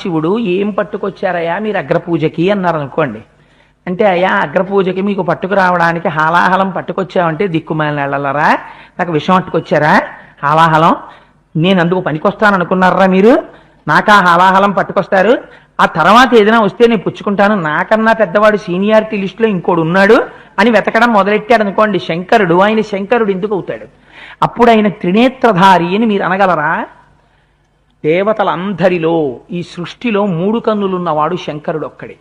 పరమశివుడు ఏం పట్టుకొచ్చారయ్యా మీరు అగ్రపూజకి అన్నారు అనుకోండి. అంటే అయ్యా అగ్రపూజకి మీకు పట్టుకురావడానికి హాలాహలం పట్టుకొచ్చావంటే దిక్కుమాలిన వెళ్ళలరా, నాకు విషం పట్టుకొచ్చారా హాలాహలం, నేను అందుకు పనికొస్తాను అనుకున్నారా మీరు, నాకు ఆ హాలాహలం పట్టుకొస్తారు, ఆ తర్వాత ఏదైనా వస్తే నేను పుచ్చుకుంటాను, నాకన్నా పెద్దవాడు సీనియారిటీ లిస్టులో ఇంకోడు ఉన్నాడు అని వెతకడం మొదలెట్టాడు అనుకోండి శంకరుడు. ఆయన శంకరుడు ఎందుకు అవుతాడు? అప్పుడు ఆయన త్రినేత్రధారి అని మీరు అనగలరా? దేవతలందరిలో ఈ సృష్టిలో 3 కన్నులున్నవాడు శంకరుడు ఒక్కడే.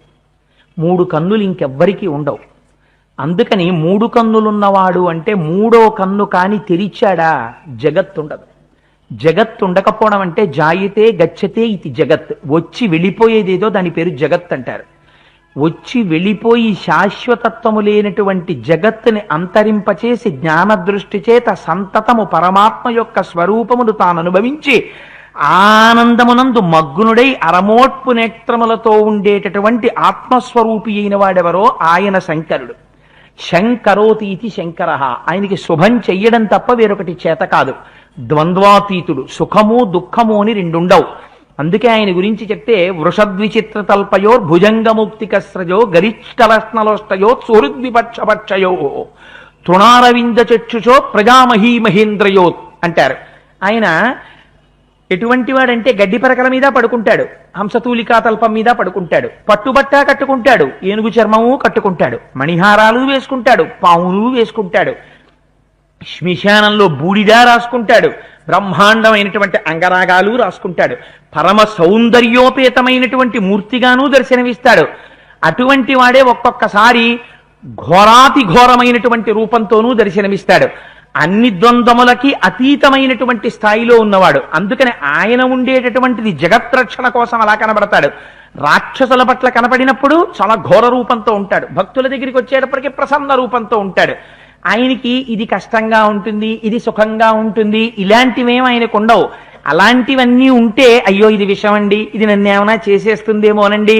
3 కన్నులు ఇంకెవ్వరికీ ఉండవు. అందుకని 3 కన్నులున్నవాడు అంటే 3వ కన్ను కాని తెరిచాడా జగత్తుండదు. జగత్ ఉండకపోవడం అంటే జాయితే గచ్చతే ఇది జగత్, వచ్చి వెళ్ళిపోయేదేదో దాని పేరు జగత్ అంటారు. వచ్చి వెళ్ళిపోయి శాశ్వతత్వము లేనటువంటి జగత్తుని అంతరింపచేసి జ్ఞానదృష్టి చేత సంతతము పరమాత్మ యొక్క స్వరూపమును తాను అనుభవించి ఆనందమునందు మగ్గునుడై అరమోట్పు నేత్రములతో ఉండేటటువంటి ఆత్మస్వరూపి అయిన వాడెవరో ఆయన శంకరుడు. శంకరోతీతి శంకర, ఆయనకి శుభం చెయ్యడం తప్ప వేరొకటి చేత కాదు. ద్వంద్వాతీతుడు, సుఖము దుఃఖము అని రెండుండవు. అందుకే ఆయన గురించి చెప్తే వృషద్విచిత్ర తల్పయో భుజంగముక్తికస్రజో గరిష్టలస్నలోష్టయో సుహృద్విపక్షపక్షయో తృణారవింద చక్షుషో ప్రజామహీ మహేంద్రయో అంటారు. ఆయన ఎటువంటి వాడంటే గడ్డి పరకల మీద పడుకుంటాడు, హంసతూలికా తల్పం మీద పడుకుంటాడు, పట్టుబట్ట కట్టుకుంటాడు, ఏనుగు చర్మము కట్టుకుంటాడు, మణిహారాలు వేసుకుంటాడు, పావులు వేసుకుంటాడు, శ్మశానంలో బూడిదా రాసుకుంటాడు, బ్రహ్మాండమైనటువంటి అంగరాగాలు రాసుకుంటాడు, పరమ సౌందర్యోపేతమైనటువంటి మూర్తిగాను దర్శనమిస్తాడు. అటువంటి వాడే ఒక్కొక్కసారి ఘోరాతి ఘోరమైనటువంటి రూపంతోనూ దర్శనమిస్తాడు. అన్ని ద్వంద్వములకి అతీతమైనటువంటి స్థాయిలో ఉన్నవాడు. అందుకని ఆయన ఉండేటటువంటిది జగత్రక్షణ కోసం అలా కనబడతాడు. రాక్షసుల పట్ల కనపడినప్పుడు చాలా ఘోర రూపంతో ఉంటాడు, భక్తుల దగ్గరికి వచ్చేటప్పటికీ ప్రసన్న రూపంతో ఉంటాడు. ఆయనకి ఇది కష్టంగా ఉంటుంది, ఇది సుఖంగా ఉంటుంది, ఇలాంటివేం ఆయనకు ఉండవు. అలాంటివన్నీ ఉంటే అయ్యో ఇది విషం అండి, ఇది నన్ను ఏమైనా చేసేస్తుందేమోనండి,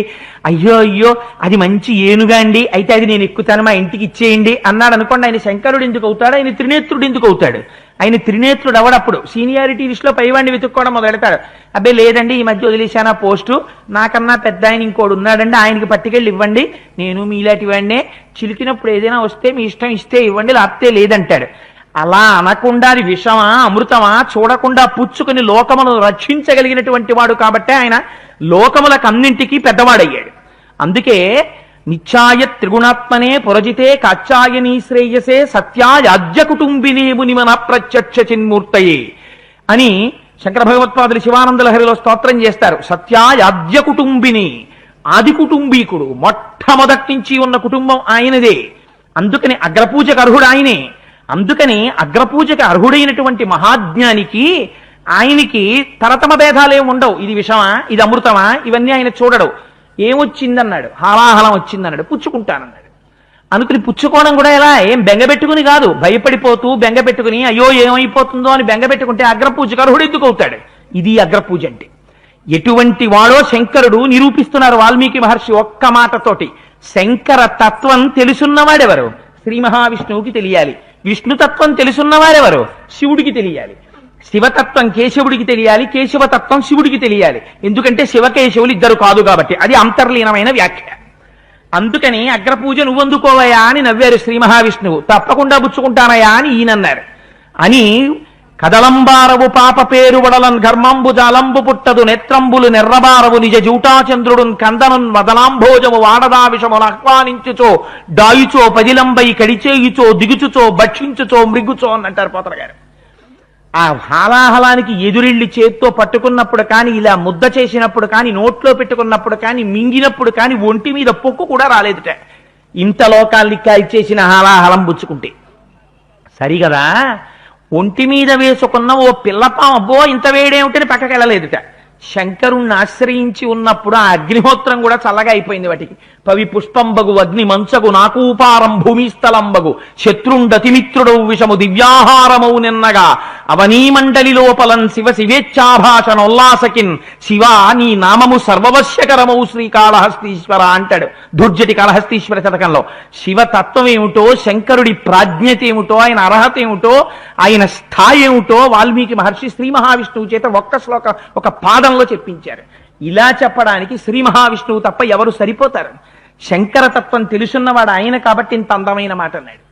అయ్యో అయ్యో అది మంచి ఏనుగా అండి, అయితే అది నేను ఎక్కుతాను మా ఇంటికి ఇచ్చేయండి అన్నాడు అనుకోండి. ఆయన శంకరుడు ఎందుకు అవుతాడు? ఆయన త్రినేత్రుడు ఎందుకు అవుతాడు? ఆయన త్రినేత్రుడు అవడప్పుడు సీనియారిటీ లిస్టులో పైవాడిని వెతుక్కోవడం మొదలెడతాడు. అబ్బే లేదండి ఈ మధ్య వదిలేశాను ఆ పోస్టు, నాకన్నా పెద్ద ఆయన ఇంకోడు ఉన్నాడండి, ఆయనకి పట్టుకెళ్ళి ఇవ్వండి, నేను మీలాంటి వాడినే, చిలికినప్పుడు ఏదైనా వస్తే మీ ఇష్టం ఇస్తే ఇవ్వండి లేకపోతే లేదంటాడు. అలా అనకుండా అది విషమా అమృతమా చూడకుండా పుచ్చుకుని లోకములను రక్షించగలిగినటువంటి వాడు కాబట్టే ఆయన లోకములకన్నింటికీ పెద్దవాడయ్యాడు. అందుకే నిత్యాయ త్రిగుణాత్మనే పురజితే కాచ్యాయనీ శ్రేయసే సత్యాయాజ్య కుటుంబినే మునిమన ప్రత్యక్ష చిన్మూర్తయే అని శంకర భగవత్పాదులు శివానంద లహరిలో స్తోత్రం చేస్తారు. సత్యాయాజ్య కుటుంబిని, ఆది కుటుంబీకుడు, మొట్టమొదటి నుంచి ఉన్న కుటుంబం ఆయనదే. అందుకని అగ్రపూజకు అర్హుడు ఆయనే. అందుకని అగ్రపూజకి అర్హుడైనటువంటి మహాజ్ఞానికి ఆయనకి తరతమ భేదాలేం ఉండవు. ఇది విషమా ఇది అమృతమా ఇవన్నీ ఆయన చూడడు. ఏమొచ్చిందన్నాడు, హాలాహలం వచ్చిందన్నాడు, పుచ్చుకుంటానన్నాడు. అనుకుని పుచ్చుకోవడం కూడా ఎలా, ఏం బెంగపెట్టుకుని కాదు, భయపడిపోతూ బెంగపెట్టుకుని అయ్యో ఏమైపోతుందో అని బెంగపెట్టుకుంటే అగ్రపూజకు అర్హుడు ఎందుకు అవుతాడు? ఇది అగ్రపూజ అంటే. ఎటువంటి వాడో శంకరుడు నిరూపిస్తున్నారు వాల్మీకి మహర్షి ఒక్క మాటతోటి. శంకర తత్వం తెలుసున్నవాడెవరు? శ్రీ మహావిష్ణువుకి తెలియాలి. విష్ణుతత్వం తెలుసున్నవారెవరు? శివుడికి తెలియాలి. శివతత్వం కేశవుడికి తెలియాలి, కేశవతత్వం శివుడికి తెలియాలి. ఎందుకంటే శివకేశవులు ఇద్దరు కాదు కాబట్టి, అది అంతర్లీనమైన వ్యాఖ్య. అందుకని అగ్రపూజ నువ్వందుకోవయా అని నవ్వారు శ్రీ మహావిష్ణువు. తప్పకుండా పుచ్చుకుంటానయా అని ఈయనన్నారు. అని కదలంబారవు పాప పేరు వడలన్ ఘర్మంబు జాలంబు పుట్టదు నేత్రంబులు నెర్రబారవు నిజ జూటాచంద్రుడున్ కందనున్ వదనాంభోజము వాడదా విషములు ఆహ్వానించుచో డాయుచో పదిలంబై కడిచేయుచో దిగుచుచో భక్షించుచో మృగుచో అని అంటారు పోతన గారు. ఆ హాలాహలానికి ఎదురిళ్ళి చేత్తో పట్టుకున్నప్పుడు కానీ, ఇలా ముద్ద చేసినప్పుడు కానీ, నోట్లో పెట్టుకున్నప్పుడు కానీ, మింగినప్పుడు కానీ ఒంటి మీద పొక్కు కూడా రాలేదుట. ఇంత లోకాల్ని కాల్చేసిన హాలాహలం పుచ్చుకుంటే సరిగదా. ఒంటి మీద వేసుకున్న ఓ పిల్లపాం అబ్బో ఇంత వేడేమిటని పక్కకి వెళ్ళలేదుట. శంకరుణ్ణి ఆశ్రయించి ఉన్నప్పుడు ఆ అగ్నిహోత్రం కూడా చల్లగా అయిపోయింది. వాటికి పవి పుష్పంబగు అగ్ని మంచగు నాకూపారం భూమిస్థలంబగు శత్రుండతిమిత్రుడవు విషము దివ్యాహారమౌ నిన్నగా అవనీమండలి లోపలన్ శివ శివేచ్ఛాభాషణోల్లాసకిన్ శివా నీ నామము సర్వవశ్యకరమౌ శ్రీకాళహస్తీశ్వర అంటాడు దుర్జటి కాళహస్తీశ్వర శతకంలో. శివతత్వం ఏమిటో, శంకరుడి ప్రాజ్ఞత ఏమిటో, ఆయన అర్హత ఏమిటో, ఆయన స్థాయి ఏమిటో వాల్మీకి మహర్షి శ్రీ మహావిష్ణువు చేత ఒక్క శ్లోక ఒక పాదంలో చెప్పించారు. ఇలా చెప్పడానికి శ్రీ మహావిష్ణువు తప్ప ఎవరు సరిపోతారు? శంకరతత్వం తెలుసున్నవాడు ఆయన కాబట్టి ఇంత అందమైన మాట అన్నాడు.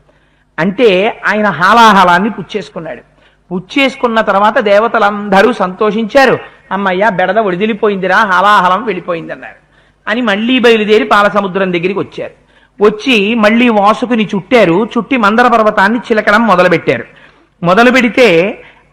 అంటే ఆయన హాలాహలాన్ని పుచ్చేసుకున్నాడు. పుచ్చేసుకున్న తర్వాత దేవతలందరూ సంతోషించారు. అమ్మయ్య బెడద వడిదిలిపోయిందిరా, హాలాహలం వెళ్ళిపోయింది అన్నారు. అని మళ్ళీ బయలుదేరి పాలసముద్రం దగ్గరికి వచ్చారు. వచ్చి మళ్ళీ వాసుకుని చుట్టారు. చుట్టి మందర పర్వతాన్ని చిలకడం మొదలుపెట్టారు. మొదలు పెడితే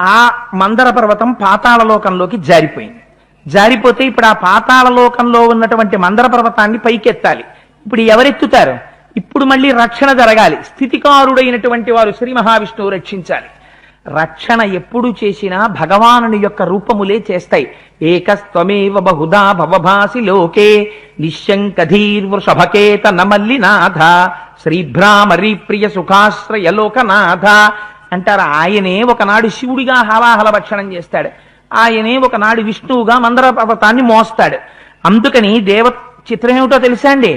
ఆ మందర పర్వతం పాతాళలోకంలోకి జారిపోయింది. జారిపోతే ఇప్పుడు ఆ పాతాళలోకంలో ఉన్నటువంటి మందర పర్వతాన్ని పైకెత్తాలి. ఇప్పుడు ఎవరెత్తుతారు? ఇప్పుడు మళ్ళీ రక్షణ జరగాలి. స్థితికారుడైనటువంటి వారు శ్రీ మహావిష్ణువు రక్షించాలి. రక్షణ ఎప్పుడు చేసినా భగవానుని యొక్క రూపములే చేస్తాయి. ఏకస్త్వమేవ బహుదా భవభాసి లోకే నిశ్శంకధీర్వృషభకేత నమల్లినాథ శ్రీభ్రామరీ ప్రియ సుఖాశ్రయ లోకనాథ అంటారు. ఆయనే ఒకనాడు శివుడిగా హాలాహల భక్షణం చేస్తాడు. ఆయనే ఒకనాడు విష్ణువుగా మందర పర్వతాన్ని మోస్తాడు. అందుకని చిత్రం ఏమిటో తెలుసా అండి?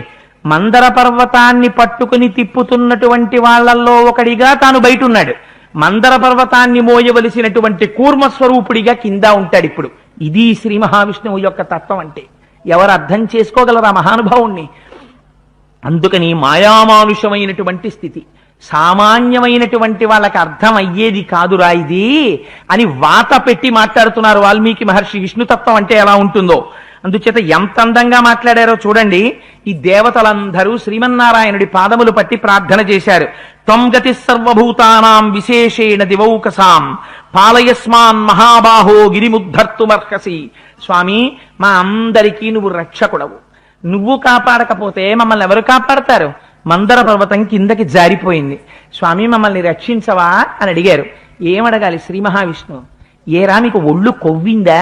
మందర పర్వతాన్ని పట్టుకుని తిప్పుతున్నటువంటి వాళ్ళల్లో ఒకడిగా తాను బయట ఉన్నాడు. మందర పర్వతాన్ని మోయవలసినటువంటి కూర్మస్వరూపుడిగా కింద ఉంటాడు. ఇప్పుడు ఇది శ్రీ మహావిష్ణువు యొక్క తత్వం అంటే. ఎవరు అర్థం చేసుకోగలరా మహానుభావుణ్ణి? అందుకని మాయామానుషమైనటువంటి స్థితి, సామాన్యమైనటువంటి వాళ్ళకి అర్థం అయ్యేది కాదురా ఇది అని వాత పెట్టి మాట్లాడుతున్నారు వాల్మీకి మహర్షి. విష్ణుతత్వం అంటే ఎలా ఉంటుందో అందుచేత ఎంత అందంగా మాట్లాడారో చూడండి. ఈ దేవతలందరూ శ్రీమన్నారాయణుడి పాదములు పట్టి ప్రార్థన చేశారు. త్వం గతి సర్వభూతానాం విశేషేణ దివౌకసాం పాలయస్మాన్ మహాబాహో గిరిముద్ధర్తుమర్హసి. స్వామి, మా అందరికీ నువ్వు రక్షకుడవు. నువ్వు కాపాడకపోతే మమ్మల్ని ఎవరు కాపాడతారు? మందర పర్వతం కిందకి జారిపోయింది. స్వామి, మమ్మల్ని రక్షించవా అని అడిగారు. ఏమడగాలి? శ్రీ మహావిష్ణువు, ఏరా మీకు ఒళ్ళు కొవ్విందా?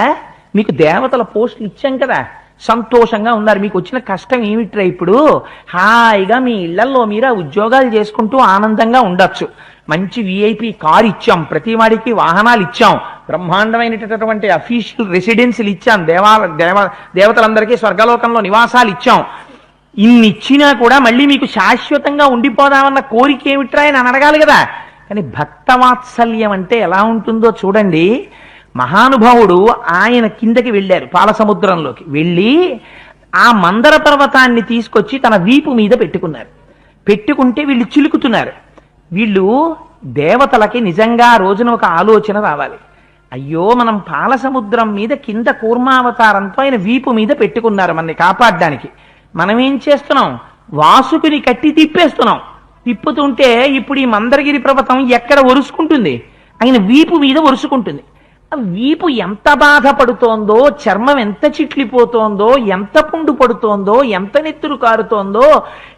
మీకు దేవతల పోస్టులు ఇచ్చాం కదా, సంతోషంగా ఉన్నారు. మీకు వచ్చిన కష్టం ఏమిట్రా? ఇప్పుడు హాయిగా మీ ఇళ్లలో మీరు ఉద్యోగాలు చేసుకుంటూ ఆనందంగా ఉండొచ్చు. మంచి విఐపి కారు ఇచ్చాం, ప్రతి వాడికి వాహనాలు ఇచ్చాం, బ్రహ్మాండమైనటువంటి అఫీషియల్ రెసిడెన్సీలు ఇచ్చాం, దేవతలందరికీ స్వర్గలోకంలో నివాసాలు ఇచ్చాం. ఇన్ని ఇచ్చినా కూడా మళ్ళీ మీకు శాశ్వతంగా ఉండిపోదామన్న కోరిక ఏమిట్రా అని అడగాలి కదా. కానీ భక్తవాత్సల్యం అంటే ఎలా ఉంటుందో చూడండి. మహానుభావుడు ఆయన కిందకి వెళ్ళారు, పాలసముద్రంలోకి వెళ్ళి ఆ మందర పర్వతాన్ని తీసుకొచ్చి తన వీపు మీద పెట్టుకున్నారు. పెట్టుకుంటే వీళ్ళు చిలుకుతున్నారు. వీళ్ళు దేవతలకి నిజంగా ఆ రోజున ఒక ఆలోచన రావాలి. అయ్యో, మనం పాలసముద్రం మీద కింద కూర్మావతారంతో ఆయన వీపు మీద పెట్టుకున్నారు మనని కాపాడడానికి. మనం ఏం చేస్తున్నాం? వాసుకుని కట్టి తిప్పేస్తున్నాం. తిప్పుతుంటే ఇప్పుడు ఈ మందరగిరి పర్వతం ఎక్కడ ఒరుసుకుంటుంది? ఆయన వీపు మీద ఒరుసుకుంటుంది. వీపు ఎంత బాధపడుతోందో, చర్మం ఎంత చిట్లిపోతోందో, ఎంత పుండు పడుతోందో, ఎంత నెత్తురు కారుతోందో.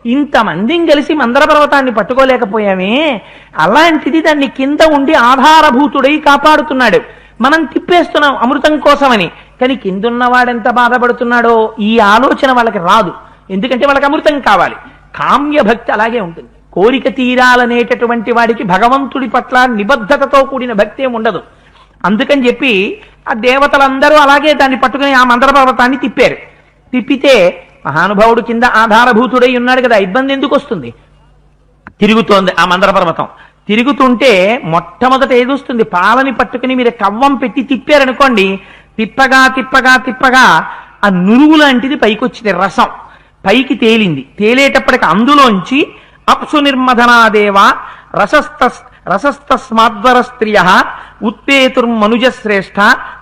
ఇంతమందిని కలిసి మందర పర్వతాన్ని పట్టుకోలేకపోయామే. అలాంటిది దాన్ని కింద ఉండి ఆధారభూతుడై కాపాడుతున్నాడు. మనం తిప్పేస్తున్నాం అమృతం కోసమని. కానీ కిందున్నవాడెంత బాధపడుతున్నాడో ఈ ఆలోచన వాళ్ళకి రాదు. ఎందుకంటే వాళ్ళకి అమృతం కావాలి. కామ్య భక్తి అలాగే ఉంటుంది. కోరిక తీరాలనేటటువంటి వాడికి భగవంతుడి పట్ల నిబద్ధతతో కూడిన భక్తి ఏమి ఉండదు. అందుకని చెప్పి ఆ దేవతలందరూ అలాగే దాన్ని పట్టుకుని ఆ మందర పర్వతాన్ని తిప్పారు. తిప్పితే మహానుభావుడు కింద ఆధారభూతుడై ఉన్నాడు కదా, ఇబ్బంది ఎందుకు వస్తుంది? తిరుగుతోంది ఆ మందర పర్వతం. తిరుగుతుంటే మొట్టమొదట ఏదొస్తుంది? పాలని పట్టుకుని మీరు కవ్వం పెట్టి తిప్పారనుకోండి, తిప్పగా తిప్పగా తిప్పగా ఆ నురుగు లాంటిది పైకి వచ్చింది. రసం పైకి తేలింది. తేలేటప్పటికి అందులోంచి అప్సు నిర్మధనాదేవ రసస్తస్మాద్వర స్త్రియ ఉత్పేతుర్మనుజశ్రేష్ఠ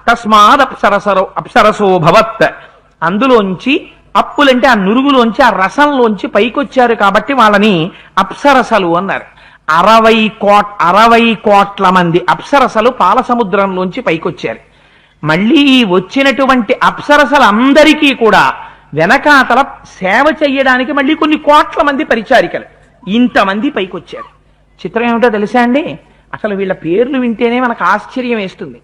తస్మాదప్సరసో భవత్. అందులోంచి అప్పులంటే ఆ నురుగులోంచి ఆ రసంలోంచి పైకొచ్చారు కాబట్టి వాళ్ళని అప్సరసలు అన్నారు. 60 కోట్ల మంది అప్సరసలు పాలసముద్రంలోంచి పైకొచ్చారు. మళ్ళీ వచ్చినటువంటి అప్సరసలందరికీ కూడా వెనకాతల సేవ చెయ్యడానికి మళ్ళీ కొన్ని కోట్ల మంది పరిచారికలు, ఇంతమంది పైకొచ్చారు. చిత్రం ఏమిటో తెలుసా అండి? అసలు వీళ్ళ పేర్లు వింటేనే మనకు ఆశ్చర్యం వేస్తుంది.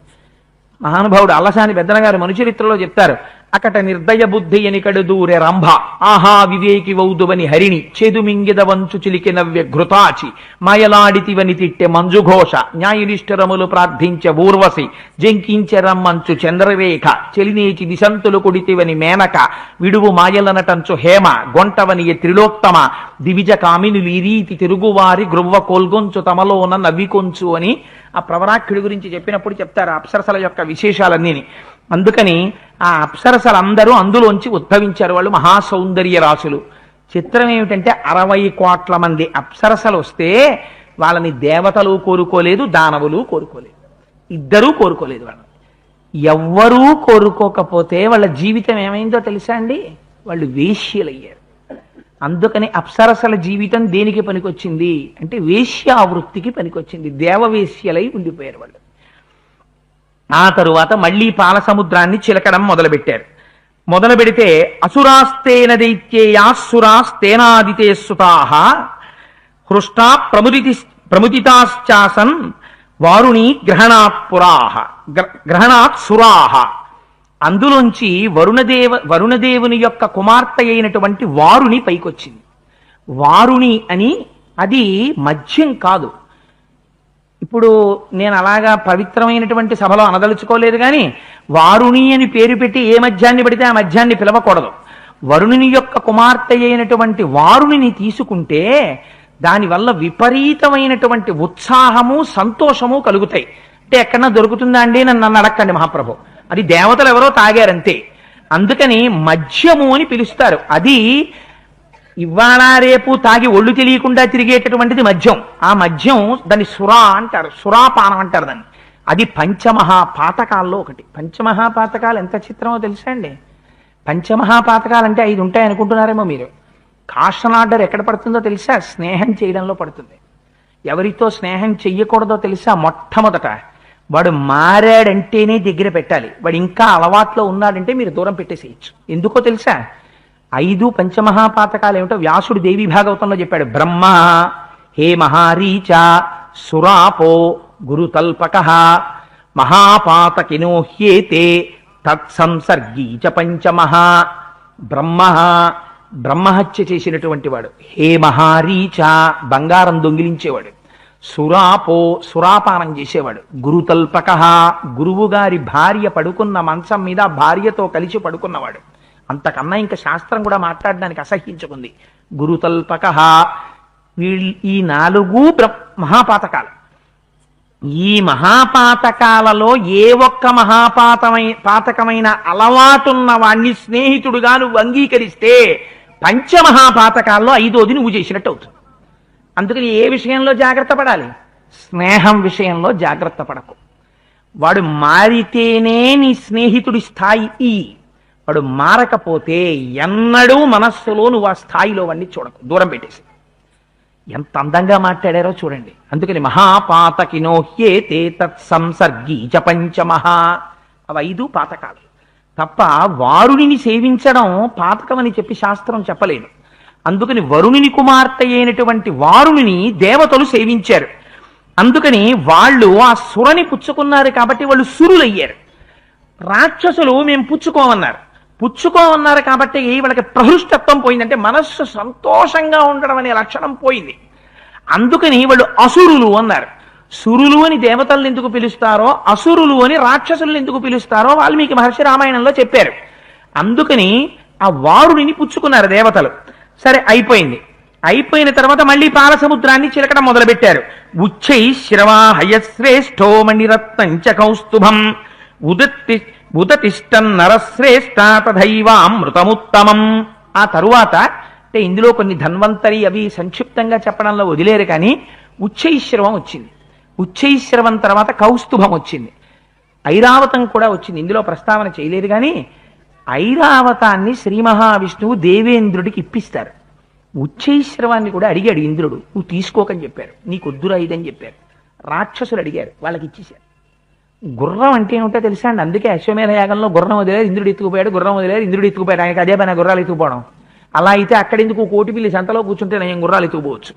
మహానుభావుడు అల్లసాని పెద్దన గారు మనుచరిత్రలో చెప్తారు, అకట నిర్దయ బుద్ధి ఎనికడు దూరె రంభ ఆహా వివేకి వౌదువని హరిణి చేదుమింగిద వంచు చిలికి నవ్య ఘృతాచి మాయలాడితివని తిట్టె మంజుఘోష న్యాయనిష్ఠరములు ప్రార్థించే ఊర్వశి జంకించె రమ్మంచు చంద్రరేఖ చెలినేచి దిశంతులు కుడితివని మేనక విడువు మాయలనటంచు హేమ గొంటవనియ త్రిలోక్తమ దివిజ కామినులు ఈ రీతి తిరుగువారి గృవ్వ కోల్గొంచు తమలోన నవ్వికొంచు అని ఆ ప్రవరాక్షుడి గురించి చెప్పినప్పుడు చెప్తారు అప్సరసల యొక్క విశేషాలన్నీని. అందుకని ఆ అప్సరసలందరూ అందులోంచి ఉద్భవించారు. వాళ్ళు మహాసౌందర్య రాసులు. చిత్రం ఏమిటంటే 60 కోట్ల మంది అప్సరసలు వస్తే వాళ్ళని దేవతలు కోరుకోలేదు, దానవులు కోరుకోలేదు, ఇద్దరూ కోరుకోలేదు. వాళ్ళు ఎవ్వరూ కోరుకోకపోతే వాళ్ళ జీవితం ఏమైందో తెలుసా అండి? వాళ్ళు వేశ్యలయ్యారు. అందుకని అప్సరసల జీవితం దేనికి పనికొచ్చింది అంటే వేశ్యావృత్తికి పనికొచ్చింది. దేవవేశ్యలై ఉండిపోయారు వాళ్ళు. ఆ తరువాత మళ్ళీ పాల సముద్రాన్ని చిలకడం మొదలుపెట్టారు. మొదలు పెడితే అసురాస్తేన దైత్యేయాసురాస్తేనాదితే సుతాః హృష్టా ప్రముదితాశ్చాసన్ వారుణి గ్రహణాత్ సురాహ. అందులోంచి వరుణదేవుని యొక్క కుమార్తె అయినటువంటి వారుని పైకొచ్చింది. వారుణి అని అది మద్యం కాదు. ఇప్పుడు నేను అలాగా పవిత్రమైనటువంటి సభలో అనదలుచుకోలేదు, కానీ వారుణి అని పేరు పెట్టి ఏ మద్యాన్ని పడితే ఆ మద్యాన్ని పిలవకూడదు. వరుణుని యొక్క కుమార్తె అయినటువంటి వారుణిని తీసుకుంటే దానివల్ల విపరీతమైనటువంటి ఉత్సాహము సంతోషము కలుగుతాయి. అంటే ఎక్కడన్నా దొరుకుతుందా అండి నన్ను అడక్కండి మహాప్రభు, అది దేవతలు ఎవరో తాగారంతే. అందుకని మద్యము అని పిలుస్తారు. అది ఇవాళ రేపు తాగి ఒళ్ళు తెలియకుండా తిరిగేటటువంటిది మద్యం. ఆ మద్యం దాన్ని సురా అంటారు, సురాపానం అంటారు దాన్ని. అది పంచమహాపాతకాల్లో ఒకటి. పంచమహాపాతకాలు ఎంత చిత్రమో తెలుసా అండి? పంచమహాపాతకాలు అంటే 5 ఉంటాయి అనుకుంటున్నారేమో మీరు. కాషన్ ఆర్డర్ ఎక్కడ పడుతుందో తెలుసా? స్నేహం చేయడంలో పడుతుంది. ఎవరితో స్నేహం చెయ్యకూడదో తెలుసా? మొట్టమొదట వాడు మారాడంటేనే దగ్గర పెట్టాలి. వాడు ఇంకా అలవాట్లో ఉన్నాడంటే మీరు దూరం పెట్టేసేయచ్చు. ఎందుకో తెలుసా? 5 పంచమహాపాతకాలు ఏమిటో వ్యాసుడు దేవి భాగవతంలో చెప్పాడు. బ్రహ్మ, హే మహారీచ, సురాపో గురుతల్పక, మహాపాతకినో హ్యేతే తత్సంసర్గీ చ పంచమః. బ్రహ్మహత్య చేసినటువంటి వాడు. హే మహారీచ, బంగారం దొంగిలించేవాడు. సురాపో, సురాపానం చేసేవాడు. గురుతల్పక, గురువు గారి భార్య పడుకున్న మంచం మీద భార్యతో కలిసి పడుకున్నవాడు. అంతకన్నా ఇంకా శాస్త్రం కూడా మాట్లాడడానికి అసహ్యించుకుంది. గురుతల్పక. ఈ 4 మహాపాతకాలు. ఈ మహాపాతకాలలో ఏ ఒక్క పాతకమైన అలవాటున్న వాణ్ణి స్నేహితుడుగా నువ్వు అంగీకరిస్తే పంచమహాపాతకాల్లో 5వది నువ్వు చేసినట్టు అవుతుంది. అందుకని ఏ విషయంలో జాగ్రత్త పడాలి? స్నేహం విషయంలో జాగ్రత్త పడకు. వాడు మారితేనే నీ స్నేహితుడి స్థాయి. వాడు మారకపోతే ఎన్నడూ మనస్సులో నువ్వు ఆ స్థాయిలో వాడిని చూడకు, దూరం పెట్టేసి. ఎంత అందంగా మాట్లాడారో చూడండి. అందుకని మహాపాతకినో హ్యేతే తత్సంసర్గీ చ పంచమః. అవి 5 పాతకాలు తప్ప వారుణిని సేవించడం పాతకం అని చెప్పి శాస్త్రం చెప్పలేదు. అందుకని వరుణుని కుమార్తె అయినటువంటి వారుణిని దేవతలు సేవించారు. అందుకని వాళ్ళు ఆ సురని పుచ్చుకున్నారు కాబట్టి వాళ్ళు సురులయ్యారు. రాక్షసులు మేము పుచ్చుకోమన్నారు కాబట్టి వాళ్ళకి ప్రహృష్టత్వం పోయిందంటే మనస్సు సంతోషంగా ఉండడం అనే లక్షణం పోయింది. అందుకని వాళ్ళు అసురులు అన్నారు. సురులు అని దేవతలను ఎందుకు పిలుస్తారో, అసురులు అని రాక్షసులను ఎందుకు పిలుస్తారో వాల్మీకి మహర్షి రామాయణంలో చెప్పారు. అందుకని ఆ వారుడిని పుచ్చుకున్నారు దేవతలు. సరే, అయిపోయిన తర్వాత మళ్ళీ పాలసముద్రాన్ని చిలకడం మొదలుపెట్టారు. ఉచ్చై శ్రవా హయశ్రేష్ఠో మణిరత్నంచ కౌస్తుభం ఉదతిష్టన్ నరశ్రేష్ఠ తథైవామృతముత్తమం. ఆ తరువాత అంటే ఇందులో కొన్ని ధన్వంతరి అవి సంక్షిప్తంగా చెప్పడంలో వదిలేరు, కానీ ఉచ్చైశ్రవం వచ్చింది. ఉచ్చైశ్రవం తర్వాత కౌస్తుభం వచ్చింది. ఐరావతం కూడా వచ్చింది. ఇందులో ప్రస్తావన చేయలేదు, కానీ ఐరావతాన్ని శ్రీ మహావిష్ణువు దేవేంద్రుడికి ఇప్పిస్తారు. ఉచ్చైశ్రవాన్ని కూడా అడిగాడు ఇంద్రుడు, నువ్వు తీసుకోకని చెప్పారు. నీకొద్దురా ఇదని చెప్పారు. రాక్షసులు అడిగారు, వాళ్ళకి ఇచ్చేశారు. గుర్రం అంటే ఏమిటో తెలుసా అండి? అందుకే అశ్వమేధ యాగంలో గుర్రం వదిలేరు, ఇంద్రుడు ఎత్తుకుపోయాడు. ఇంద్రుడు ఎత్తుకుపోయాడు. ఆయనకి అదే పైన గుర్రాలు ఎత్తుకుపోవడం. అలా అయితే అక్కడెందుకు కోటి పిల్లి సంతలో కూర్చుంటే నేను గుర్రాలు ఎత్తుకుపోవచ్చు.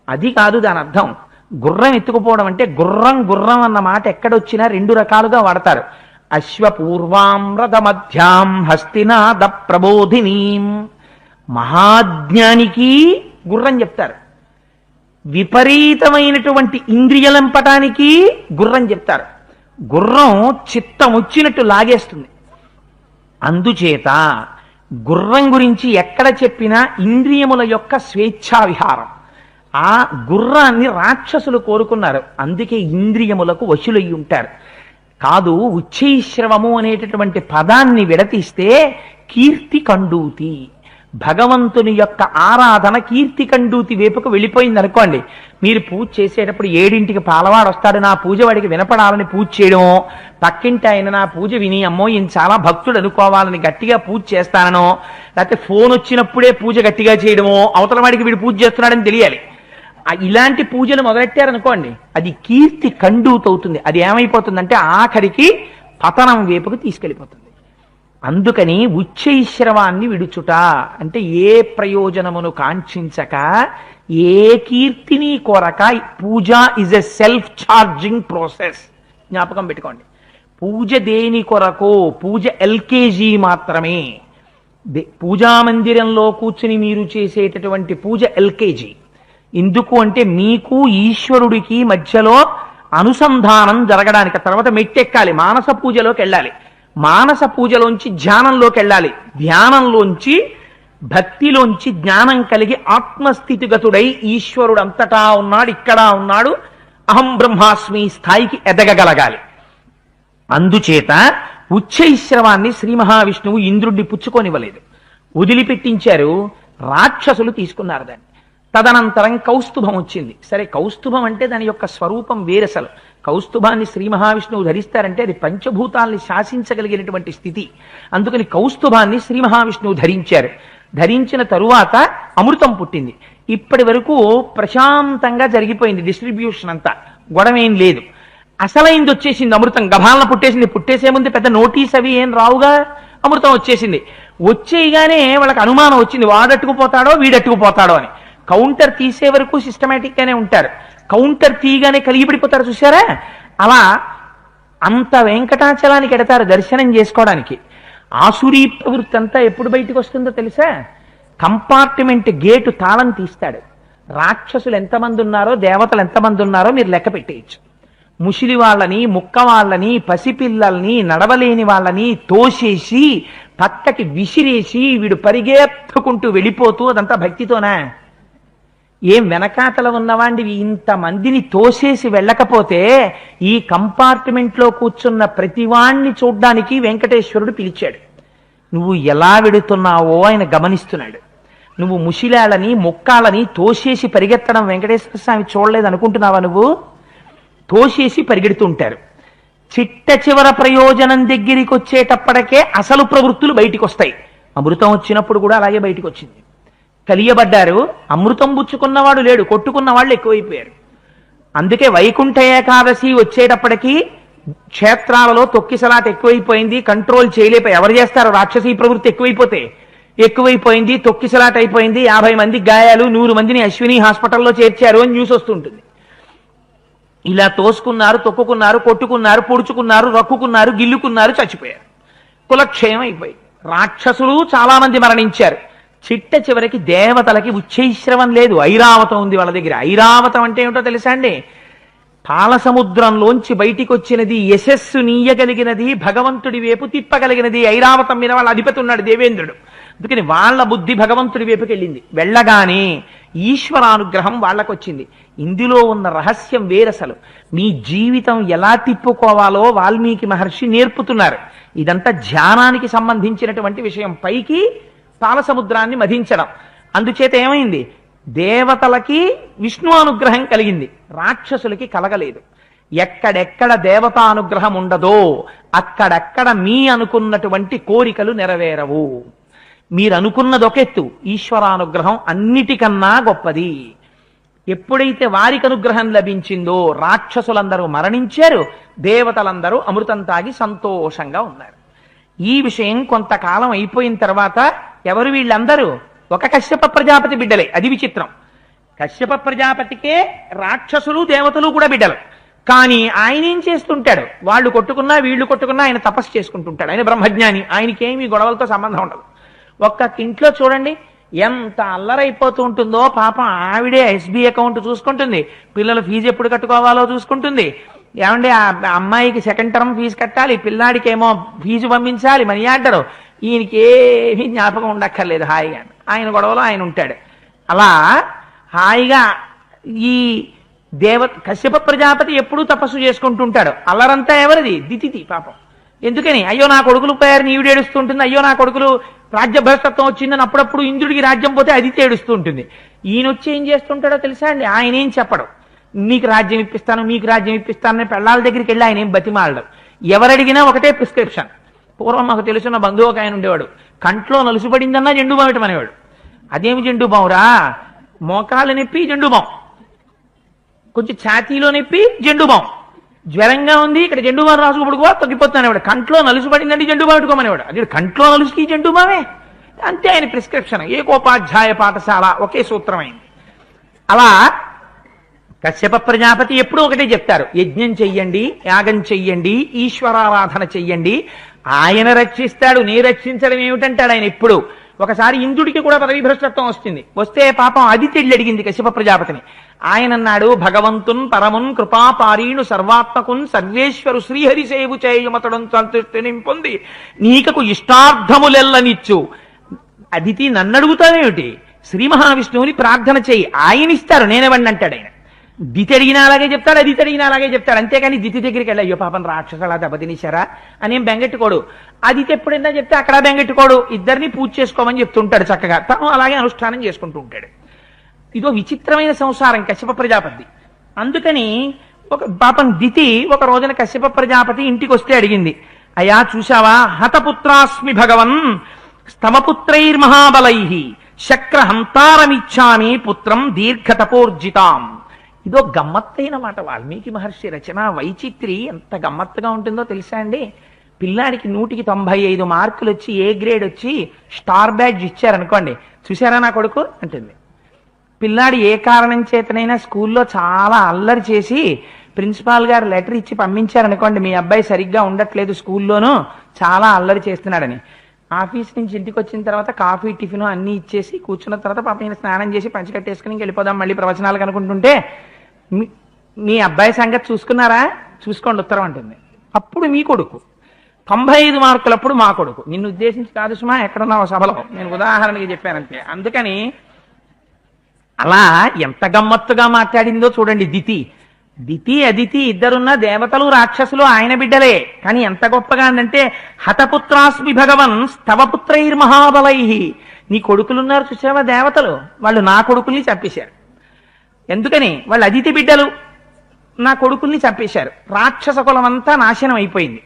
అది కాదు దాని అర్థం. గుర్రం ఎత్తుకుపోవడం అంటే గుర్రం అన్న మాట ఎక్కడొచ్చినా 2 రకాలుగా వాడతారు. అశ్వపూర్వాం రథమధ్యాం హస్తినాద ప్రబోధినీం. మహాజ్ఞానికి గుర్రం చెప్తారు. విపరీతమైనటువంటి ఇంద్రియలంపటానికి గుర్రం చెప్తారు. గుర్రం చిత్తం వచ్చినట్టు లాగేస్తుంది. అందుచేత గుర్రం గురించి ఎక్కడ చెప్పినా ఇంద్రియముల యొక్క స్వేచ్ఛా విహారం. ఆ గుర్రాన్ని రాక్షసులు కోరుకున్నారు. అందుకే ఇంద్రియములకు వశులయ్యి ఉంటారు. కాదు, ఉచ్చైశ్రవము అనేటటువంటి పదాన్ని విడతీస్తే కీర్తి కండూతి, భగవంతుని యొక్క ఆరాధన కీర్తి కండూతి వైపుకు వెళ్ళిపోయింది అనుకోండి. మీరు పూజ చేసేటప్పుడు 7ంటికి పాలవాడు వస్తాడు, నా పూజ వాడికి వినపడాలని పూజ చేయడమో, పక్కింటి ఆయన నా పూజ విని అమ్మో ఈయన చాలా భక్తుడు అనుకోవాలని గట్టిగా పూజ చేస్తానో, లేకపోతే ఫోన్ వచ్చినప్పుడే పూజ గట్టిగా చేయడమో, అవతల వాడికి వీడు పూజ చేస్తున్నాడని తెలియాలి. ఇలాంటి పూజలు మొదలెట్టారనుకోండి, అది కీర్తి కండూతవుతుంది. అది ఏమైపోతుందంటే ఆఖరికి పతనం వైపుకు తీసుకెళ్ళిపోతుంది. అందుకని ఉచ్చైశ్రవాన్ని విడుచుట అంటే ఏ ప్రయోజనమును కాంక్షించక, ఏ కీర్తిని కోరక. Puja is a self charging process, జ్ఞాపకం పెట్టుకోండి. పూజ దేని కొరకు? పూజ ఎల్కేజీ మాత్రమే. పూజా మందిరంలో కూర్చుని మీరు చేసేటటువంటి పూజ ఎల్కేజీ. ఎందుకు అంటే మీకు ఈశ్వరుడికి మధ్యలో అనుసంధానం జరగడానికి. తర్వాత మెట్టెక్కాలి, మానస పూజలోకి వెళ్ళాలి. మానస పూజలోంచి ధ్యానంలోకి వెళ్ళాలి. ధ్యానంలోంచి భక్తిలోంచి జ్ఞానం కలిగి ఆత్మస్థితిగతుడై ఈశ్వరుడు అంతటా ఉన్నాడు, ఇక్కడ ఉన్నాడు, అహం బ్రహ్మాస్మి స్థాయికి ఎదగగలగాలి. అందుచేత ఉచ్చైశ్రవాన్ని శ్రీ మహావిష్ణువు ఇంద్రుడిని పుచ్చుకోనివ్వలేదు, వదిలిపెట్టించారు. రాక్షసులు తీసుకున్నారు దాన్ని. తదనంతరం కౌస్తుభం వచ్చింది. సరే, కౌస్తుభం అంటే దాని యొక్క స్వరూపం వేరసలు. కౌస్తుభాన్ని శ్రీ మహావిష్ణువు ధరిస్తారంటే అది పంచభూతాల్ని శాసించగలిగినటువంటి స్థితి. అందుకని కౌస్తుభాన్ని శ్రీ మహావిష్ణువు ధరించారు. ధరించిన తరువాత అమృతం పుట్టింది. ఇప్పటి వరకు ప్రశాంతంగా జరిగిపోయింది డిస్ట్రిబ్యూషన్ అంతా, గొడవేం లేదు. అసలైంది వచ్చేసింది, అమృతం గభాలన పుట్టేసింది. పుట్టేసే ముందు పెద్ద నోటీస్ అవి ఏం రావుగా, అమృతం వచ్చేసింది. వచ్చేయగానే వాళ్ళకి అనుమానం వచ్చింది, వాడట్టుకుపోతాడో వీడట్టుకుపోతాడో అని. కౌంటర్ తీసే వరకు సిస్టమేటిక్ గానే ఉంటారు, కౌంటర్ తీయగానే కలిగిపడిపోతారు. చూసారా, అలా అంత వెంకటాచలానికి ఎడతారు దర్శనం చేసుకోవడానికి. ఆసురీ ప్రవృత్తి అంతా ఎప్పుడు బయటకు వస్తుందో తెలుసా? కంపార్ట్మెంట్ గేటు తాళం తీస్తాడు. రాక్షసులు ఎంతమంది ఉన్నారో, దేవతలు ఎంతమంది ఉన్నారో మీరు లెక్క పెట్టేయచ్చు. ముసిలి వాళ్ళని, ముక్క వాళ్ళని, పసిపిల్లల్ని, నడవలేని వాళ్ళని తోసేసి పక్కకి విసిరేసి వీడు పరిగెత్తుకుంటూ వెళ్ళిపోతూ, అదంతా భక్తితోనా? ఏం వెనకాతల ఉన్నవాడివి ఇంతమందిని తోసేసి వెళ్ళకపోతే ఈ కంపార్ట్మెంట్లో కూర్చున్న ప్రతివాణ్ణి చూడ్డానికి వెంకటేశ్వరుడు పిలిచాడు. నువ్వు ఎలా వెడుతున్నావో ఆయన గమనిస్తున్నాడు. నువ్వు ముసిలాలని, ముక్కాలని తోసేసి పరిగెత్తడం వెంకటేశ్వర స్వామి చూడలేదు అనుకుంటున్నావా? నువ్వు తోసేసి పరిగెడుతుంటారు. చిట్ట చివర ప్రయోజనం దగ్గరికి వచ్చేటప్పటికే అసలు ప్రవృత్తులు బయటికి వస్తాయి. అమృతం వచ్చినప్పుడు కూడా అలాగే బయటికి వచ్చింది. కలియబడ్డారు, అమృతం పుచ్చుకున్నవాడు లేడు, కొట్టుకున్న వాళ్ళు ఎక్కువైపోయారు. అందుకే వైకుంఠ ఏకాదశి వచ్చేటప్పటికీ క్షేత్రాలలో తొక్కిసలాట ఎక్కువైపోయింది, కంట్రోల్ చేయలేకపోయి. ఎవరు చేస్తారు? రాక్షసీ ప్రవృత్తి ఎక్కువైపోయింది, తొక్కిసలాట అయిపోయింది, 50 మంది గాయాలు, 100 మందిని అశ్విని హాస్పిటల్లో చేర్చారు అని న్యూస్ వస్తుంటుంది. ఇలా తోసుకున్నారు, తొక్కుకున్నారు, కొట్టుకున్నారు, పొడుచుకున్నారు, రక్కుకున్నారు, గిల్లుకున్నారు, చచ్చిపోయారు. కులక్షయం అయిపోయి రాక్షసులు చాలా మంది మరణించారు. చిట్ట చివరికి దేవతలకి ఉచ్చైశ్రవం లేదు, ఐరావతం ఉంది వాళ్ళ దగ్గర. ఐరావతం అంటే ఏమిటో తెలుసా అండి? పాలసముద్రంలోంచి బయటికి వచ్చినది, యశస్సు నీయగలిగినది, భగవంతుడి వైపు తిప్పగలిగినది. ఐరావతం మీద వాళ్ళ అధిపతి ఉన్నాడు దేవేంద్రుడు. అందుకని వాళ్ళ బుద్ధి భగవంతుడి వైపుకి వెళ్ళింది. వెళ్ళగానే ఈశ్వరానుగ్రహం వాళ్ళకు వచ్చింది. ఇందులో ఉన్న రహస్యం వేరసలు. మీ జీవితం ఎలా తిప్పుకోవాలో వాల్మీకి మహర్షి నేర్పుతున్నారు. ఇదంతా ధ్యానానికి సంబంధించినటువంటి విషయం. పైకి పాలసముద్రాన్ని మధించడం. అందుచేత ఏమైంది? దేవతలకి విష్ణు అనుగ్రహం కలిగింది, రాక్షసులకి కలగలేదు. ఎక్కడెక్కడ దేవతానుగ్రహం ఉండదో అక్కడెక్కడ మీ అనుకున్నటువంటి కోరికలు నెరవేరవు. మీరు అనుకున్నది ఒకెత్తు, ఈశ్వరానుగ్రహం అన్నిటికన్నా గొప్పది. ఎప్పుడైతే వారికి అనుగ్రహం లభించిందో రాక్షసులందరూ మరణించారు, దేవతలందరూ అమృతం తాగి సంతోషంగా ఉన్నారు. ఈ విషయం కొంతకాలం అయిపోయిన తర్వాత ఎవరు వీళ్ళందరూ? ఒక కశ్యప ప్రజాపతి బిడ్డలే. అది విచిత్రం. కశ్యప ప్రజాపతికే రాక్షసులు దేవతలు కూడా బిడ్డలు. కానీ ఆయన ఏం చేస్తుంటాడు? వాళ్ళు కొట్టుకున్నా వీళ్ళు కొట్టుకున్నా ఆయన తపస్సు చేసుకుంటుంటాడు. ఆయన బ్రహ్మజ్ఞాని, ఆయనకేమి గొడవలతో సంబంధం ఉండదు. ఒక్క ఇంట్లో చూడండి ఎంత అల్లరైపోతూ ఉంటుందో. పాపం ఆవిడే ఎస్బీ అకౌంట్ చూసుకుంటుంది, పిల్లల ఫీజు ఎప్పుడు కట్టుకోవాలో చూసుకుంటుంది. ఏమంటే ఆ అమ్మాయికి సెకండ్ టర్మ్ ఫీజు కట్టాలి, పిల్లాడికి ఏమో ఫీజు పంపించాలి, మనీ ఆర్డరు. ఈయనకి ఏమీ జ్ఞాపకం ఉండక్కర్లేదు, హాయిగా ఆయన గొడవలో ఆయన ఉంటాడు. అలా హాయిగా ఈ కశ్యప ప్రజాపతి ఎప్పుడూ తపస్సు చేసుకుంటుంటాడు. అల్లరంతా ఎవరిది? దితిది పాపం. ఎందుకని? అయ్యో నా కొడుకులు పోయారు నీవిడ ఏడుస్తుంటుంది, అయ్యో నా కొడుకులు రాజ్యభ్రష్టత్వం వచ్చిందని అప్పుడప్పుడు ఇంద్రుడికి రాజ్యం పోతే అది ఏడుస్తూ ఉంటుంది. ఈయన వచ్చి ఏం చేస్తుంటాడో తెలుసా అండి? ఆయన ఏం చెప్పడం, నీకు రాజ్యం ఇప్పిస్తాను మీకు రాజ్యం ఇప్పిస్తానని పెళ్ళాల దగ్గరికి వెళ్ళి ఆయన ఏం బతిమాలడం. ఎవరడిగినా ఒకటే ప్రిస్క్రిప్షన్. పూర్వం మాకు తెలుసున్న బంధువు ఒక ఆయన ఉండేవాడు, కంట్లో నలుసుపడిందన్నా జెండు బాం అనేవాడు. అదేమి జెండు బావురా? మోకాలు నొప్పి జెండు బాం, కొంచెం ఛాతీలో నొప్పి జెండు బాం, జ్వరంగా ఉంది ఇక్కడ జెండు బాం రాసుకు పడుకో తగ్గిపోతానేవాడు. కంట్లో నలుసు పడిందంటే జెండు బాం పెట్టుకోమనేవాడు. అది కంట్లో నలుసుకి జెండు బామే అంతే ఆయన ప్రిస్క్రిప్షన్. ఏకోపాధ్యాయ పాఠశాల ఒకే సూత్రమైంది. అలా కశ్యప ప్రజాపతి ఎప్పుడూ ఒకటే చెప్తారు, యజ్ఞం చెయ్యండి, యాగం చెయ్యండి, ఈశ్వరారాధన చెయ్యండి, ఆయన రక్షిస్తాడు, నీ రక్షించడం ఏమిటంటాడు ఆయన ఎప్పుడు. ఒకసారి ఇంద్రుడికి కూడా పదవీ భ్రష్టత్వం వస్తే పాపం అది తెళ్ళి అడిగింది కశ్యప ప్రజాపతిని. ఆయన అన్నాడు, భగవంతున్ పరమున్ కృపాపారీణు సర్వాత్మకున్ సర్వేశ్వరు శ్రీహరి సేవు చేయమతడం సంతృష్టిని పొంది నీకకు ఇష్టార్థములెల్లనిచ్చు. అదితి నన్ను అడుగుతావేమిటి? శ్రీ మహావిష్ణువుని ప్రార్థన చేయి, ఆయన ఇస్తారు, నేనేవండి అంటాడు ఆయన. దితి అడిగినా అలాగే చెప్తాడు, అదితి అడిగినా అలాగే చెప్తాడు. అంతేకాని దితి దగ్గరికి వెళ్ళి అయ్యో పాపం రాక్షసులా దెబ్బతినిశారా అని ఏం బెంగెట్టుకోడు. అదితి ఎప్పుడైనా చెప్తే అక్కడ బెంగెట్టుకోడు. ఇద్దరిని పూజ చేసుకోమని చెప్తుంటాడు చక్కగా, తను అలాగే అనుష్ఠానం చేసుకుంటూ ఉంటాడు. ఇదో విచిత్రమైన సంసారం కశ్యప ప్రజాపతి. అందుకని ఒక పాపం దితి ఒక రోజున కశ్యప ప్రజాపతి ఇంటికి వస్తే అడిగింది, అయ్యా చూశావా, హతపుత్రాస్మి భగవన్ స్తమపుత్రైర్మహాబలై శక్రహంతారమిచ్చామి పుత్రం దీర్ఘతపోర్జితాం. ఇదో గమ్మత్తైన మాట. వాల్మీకి మహర్షి రచన వైచిత్రి ఎంత గమ్మత్తుగా ఉంటుందో తెలుసా అండి? పిల్లాడికి 195 మార్కులు వచ్చి ఏ గ్రేడ్ వచ్చి స్టార్ బ్యాడ్జ్ ఇచ్చారనుకోండి, చూసారా నా కొడుకు అంటుంది. పిల్లాడు ఏ కారణం చేతనైనా స్కూల్లో చాలా అల్లరి చేసి ప్రిన్సిపాల్ గారు లెటర్ ఇచ్చి పంపించారనుకోండి, మీ అబ్బాయి సరిగ్గా ఉండట్లేదు స్కూల్లోనూ చాలా అల్లరి చేస్తున్నాడని. ఆఫీస్ నుంచి ఇంటికి వచ్చిన తర్వాత కాఫీ టిఫిన్ అన్ని ఇచ్చేసి కూర్చున్న తర్వాత పాప నేను స్నానం చేసి పంచి కట్టేసుకుని వెళ్ళిపోదాం మళ్ళీ ప్రవచనాలకు అనుకుంటుంటే, మీ అబ్బాయి సంగతి చూసుకున్నారా? చూసుకోండి ఉత్తరం అంటుంది. అప్పుడు మీ కొడుకు 95 మార్కులప్పుడు మా కొడుకు. నిన్ను ఉద్దేశించి కాదు సుమా, ఎక్కడున్నావు సభలో, నేను ఉదాహరణకి చెప్పానంతే. అందుకని అలా ఎంత గమ్మత్తుగా మాట్లాడిందో చూడండి దితి. అదితి ఇద్దరున్న దేవతలు రాక్షసులు ఆయన బిడ్డలే. కానీ ఎంత గొప్పగా అంటే, హతపుత్రాస్మి భగవన్ స్తవపుత్రైర్మహాబలై, నీ కొడుకులున్నారు చూసావా దేవతలు, వాళ్ళు నా కొడుకుల్ని చంపేశారు. ఎందుకని? వాళ్ళు అదితి బిడ్డలు, నా కొడుకుల్ని చంపేశారు. రాక్షస కులం అంతా నాశనం అయిపోయింది.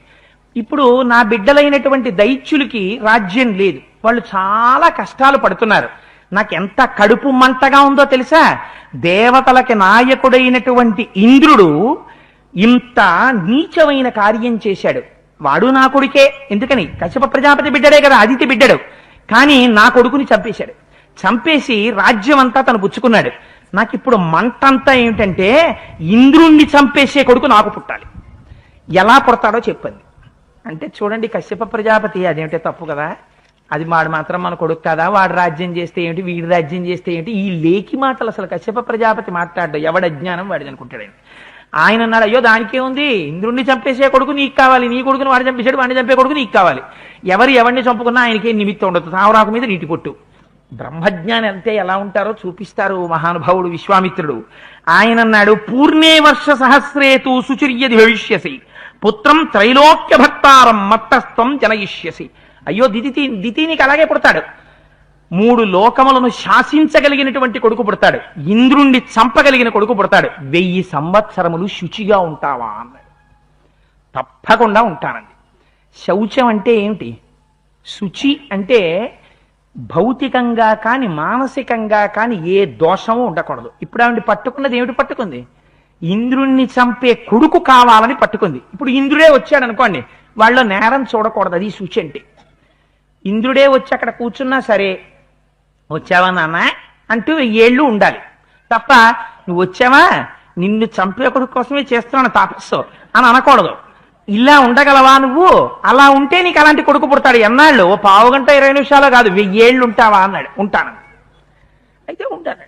ఇప్పుడు నా బిడ్డలైనటువంటి దైత్యులకి రాజ్యం లేదు, వాళ్ళు చాలా కష్టాలు పడుతున్నారు. నాకెంత కడుపు మంటగా ఉందో తెలుసా? దేవతలకి నాయకుడైనటువంటి ఇంద్రుడు ఇంత నీచమైన కార్యం చేశాడు. వాడు నా కొడుకే. ఎందుకని? కశ్యప ప్రజాపతి బిడ్డడే కదా, అదితి బిడ్డడు. కానీ నా కొడుకుని చంపేశాడు. చంపేసి రాజ్యం అంతా తను పుచ్చుకున్నాడు. నాకు ఇప్పుడు మంటంతా ఏమిటంటే, ఇంద్రుణ్ణి చంపేసే కొడుకు నాకు పుట్టాలి. ఎలా పుడతాడో చెప్పండి అంటే, చూడండి కశ్యప ప్రజాపతి అదేమిటే తప్పు కదా, అది వాడు మాత్రం మన కొడుకు కదా, వాడు రాజ్యం చేస్తే ఏమిటి, వీడి రాజ్యం చేస్తే ఏమిటి, ఈ లేకి మాటలు అసలు కశ్యప ప్రజాపతి మాట్లాడ్డా. ఎవడ అజ్ఞానం వాడిది అనుకుంటాడు ఆయన. అన్నాడు, అయ్యో దానికే ఉంది, ఇంద్రుణ్ణి చంపేసే కొడుకు నీకు కావాలి, నీ కొడుకుని వాడు చంపేశాడు, వాడిని చంపే కొడుకు నీకు కావాలి. ఎవరిని చంపుకున్నా ఆయనకే నిమిత్తం ఉండదు, తావరాకు మీద నీటి పొట్టు. బ్రహ్మజ్ఞాని అంతే ఎలా ఉంటారో చూపిస్తారు మహానుభావుడు విశ్వామిత్రుడు. ఆయన అన్నాడు, పూర్ణే వర్ష సహస్రేతు సుచిర్యది భవిష్యసి పుత్రం త్రైలోక్య భక్తారం మత్తస్త్వం జనయిష్యసి. అయ్యో దితి నీకు అలాగే పుడతాడు, 3 లోకములను శాసించగలిగినటువంటి కొడుకు పుడతాడు, ఇంద్రుణ్ణి చంపగలిగిన కొడుకు పుడతాడు. 1000 సంవత్సరములు శుచిగా ఉంటావా అన్నాడు. తప్పకుండా ఉంటానండి. శౌచం అంటే ఏమిటి? శుచి అంటే భౌతికంగా కాని మానసికంగా కాని ఏ దోషము ఉండకూడదు. ఇప్పుడు ఆవిడ పట్టుకున్నది ఏమిటి పట్టుకుంది? ఇంద్రుణ్ణి చంపే కొడుకు కావాలని పట్టుకుంది. ఇప్పుడు ఇంద్రుడే వచ్చాడు అనుకోండి, వాళ్ళ నేరం చూడకూడదు. అది శుచి అంటే. ఇంద్రుడే వచ్చి అక్కడ కూర్చున్నా సరే, వచ్చావా నాన్న అంటూ 1000 ఏళ్ళు ఉండాలి తప్ప, నువ్వు వచ్చావా నిన్ను చంపే కొడుకు కోసమే చేస్తున్నాను తాపస్సు అని అనకూడదు. ఇలా ఉండగలవా నువ్వు? అలా ఉంటే నీకు అలాంటి కొడుకు పుడతాడు. ఎన్నాళ్ళు? ఓ పావు గంట 20 నిమిషాలు కాదు, 1000 ఏళ్ళు ఉంటావా అన్నాడు. ఉంటాను. అయితే ఉంటాడు.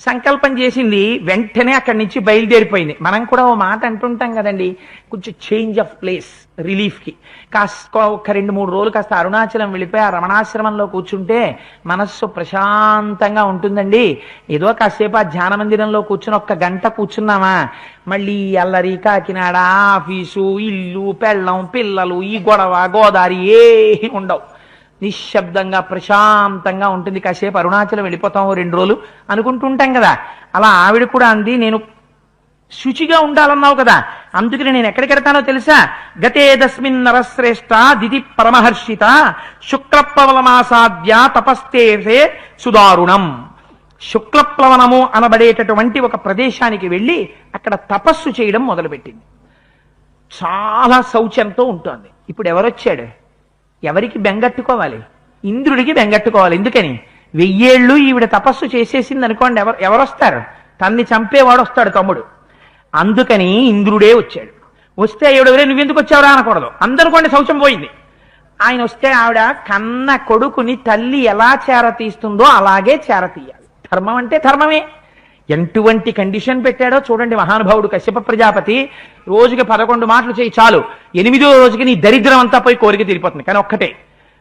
సంకల్పం చేసింది, వెంటనే అక్కడి నుంచి బయలుదేరిపోయింది. మనం కూడా ఓ మాట అంటుంటాం కదండి, కొంచెం చేంజ్ ఆఫ్ ప్లేస్ రిలీఫ్కి. ఒక 2-3 రోజులు కాస్త అరుణాచలం వెళ్ళిపోయి ఆ రమణాశ్రమంలో కూర్చుంటే మనస్సు ప్రశాంతంగా ఉంటుందండి. ఏదో కాసేపు ఆ ధ్యాన మందిరంలో కూర్చుని 1 గంట కూర్చున్నామా, మళ్ళీ అల్లరి కాకినాడ, ఆఫీసు, ఇల్లు, పెళ్ళం, పిల్లలు, ఈ గొడవ గోదావరి ఏమి ఉండవు. నిశ్శబ్దంగా ప్రశాంతంగా ఉంటుంది. కాసేపు అరుణాచలం వెళ్ళిపోతాము 2 రోజులు అనుకుంటుంటాం కదా. అలా ఆవిడ కూడా అంది, నేను శుచిగా ఉండాలన్నావు కదా, అందుకని నేను ఎక్కడికి వెళ్తానో తెలుసా, గతేదస్మిన్ నరశ్రేష్ఠ దిది పరమహర్షిత శుక్లప్లవనమాసాద్య తపస్తేసే సుదారుణం. శుక్లప్లవనము అనబడేటటువంటి ఒక ప్రదేశానికి వెళ్ళి అక్కడ తపస్సు చేయడం మొదలుపెట్టింది. చాలా శౌచంతో ఉంటుంది. ఇప్పుడు ఎవరొచ్చాడు, ఎవరికి బెంగట్టుకోవాలి? ఇంద్రుడికి బెంగట్టుకోవాలి. ఎందుకని 1000 ఏళ్ళు ఈవిడ తపస్సు చేసేసింది అనుకోండి, ఎవరొస్తారు? తన్ని చంపేవాడు వస్తాడు తమ్ముడు. అందుకని ఇంద్రుడే వచ్చాడు. వస్తే ఎవడెవరే నువ్వెందుకు వచ్చావురా అనకూడదు, అందనుకోండి శౌచం పోయింది. ఆయన వస్తే ఆవిడ కన్న కొడుకుని తల్లి ఎలా చేరతీస్తుందో అలాగే చేరతీయాలి. ధర్మం అంటే ధర్మమే. ఎటువంటి కండిషన్ పెట్టాడో చూడండి మహానుభావుడు కశ్యప ప్రజాపతి. రోజుకి 11 మాటలు చేయి చాలు, 8వ రోజుకి నీ దరిద్రం అంతా పోయి కోరిక తీరిపోతుంది. కానీ ఒక్కటే,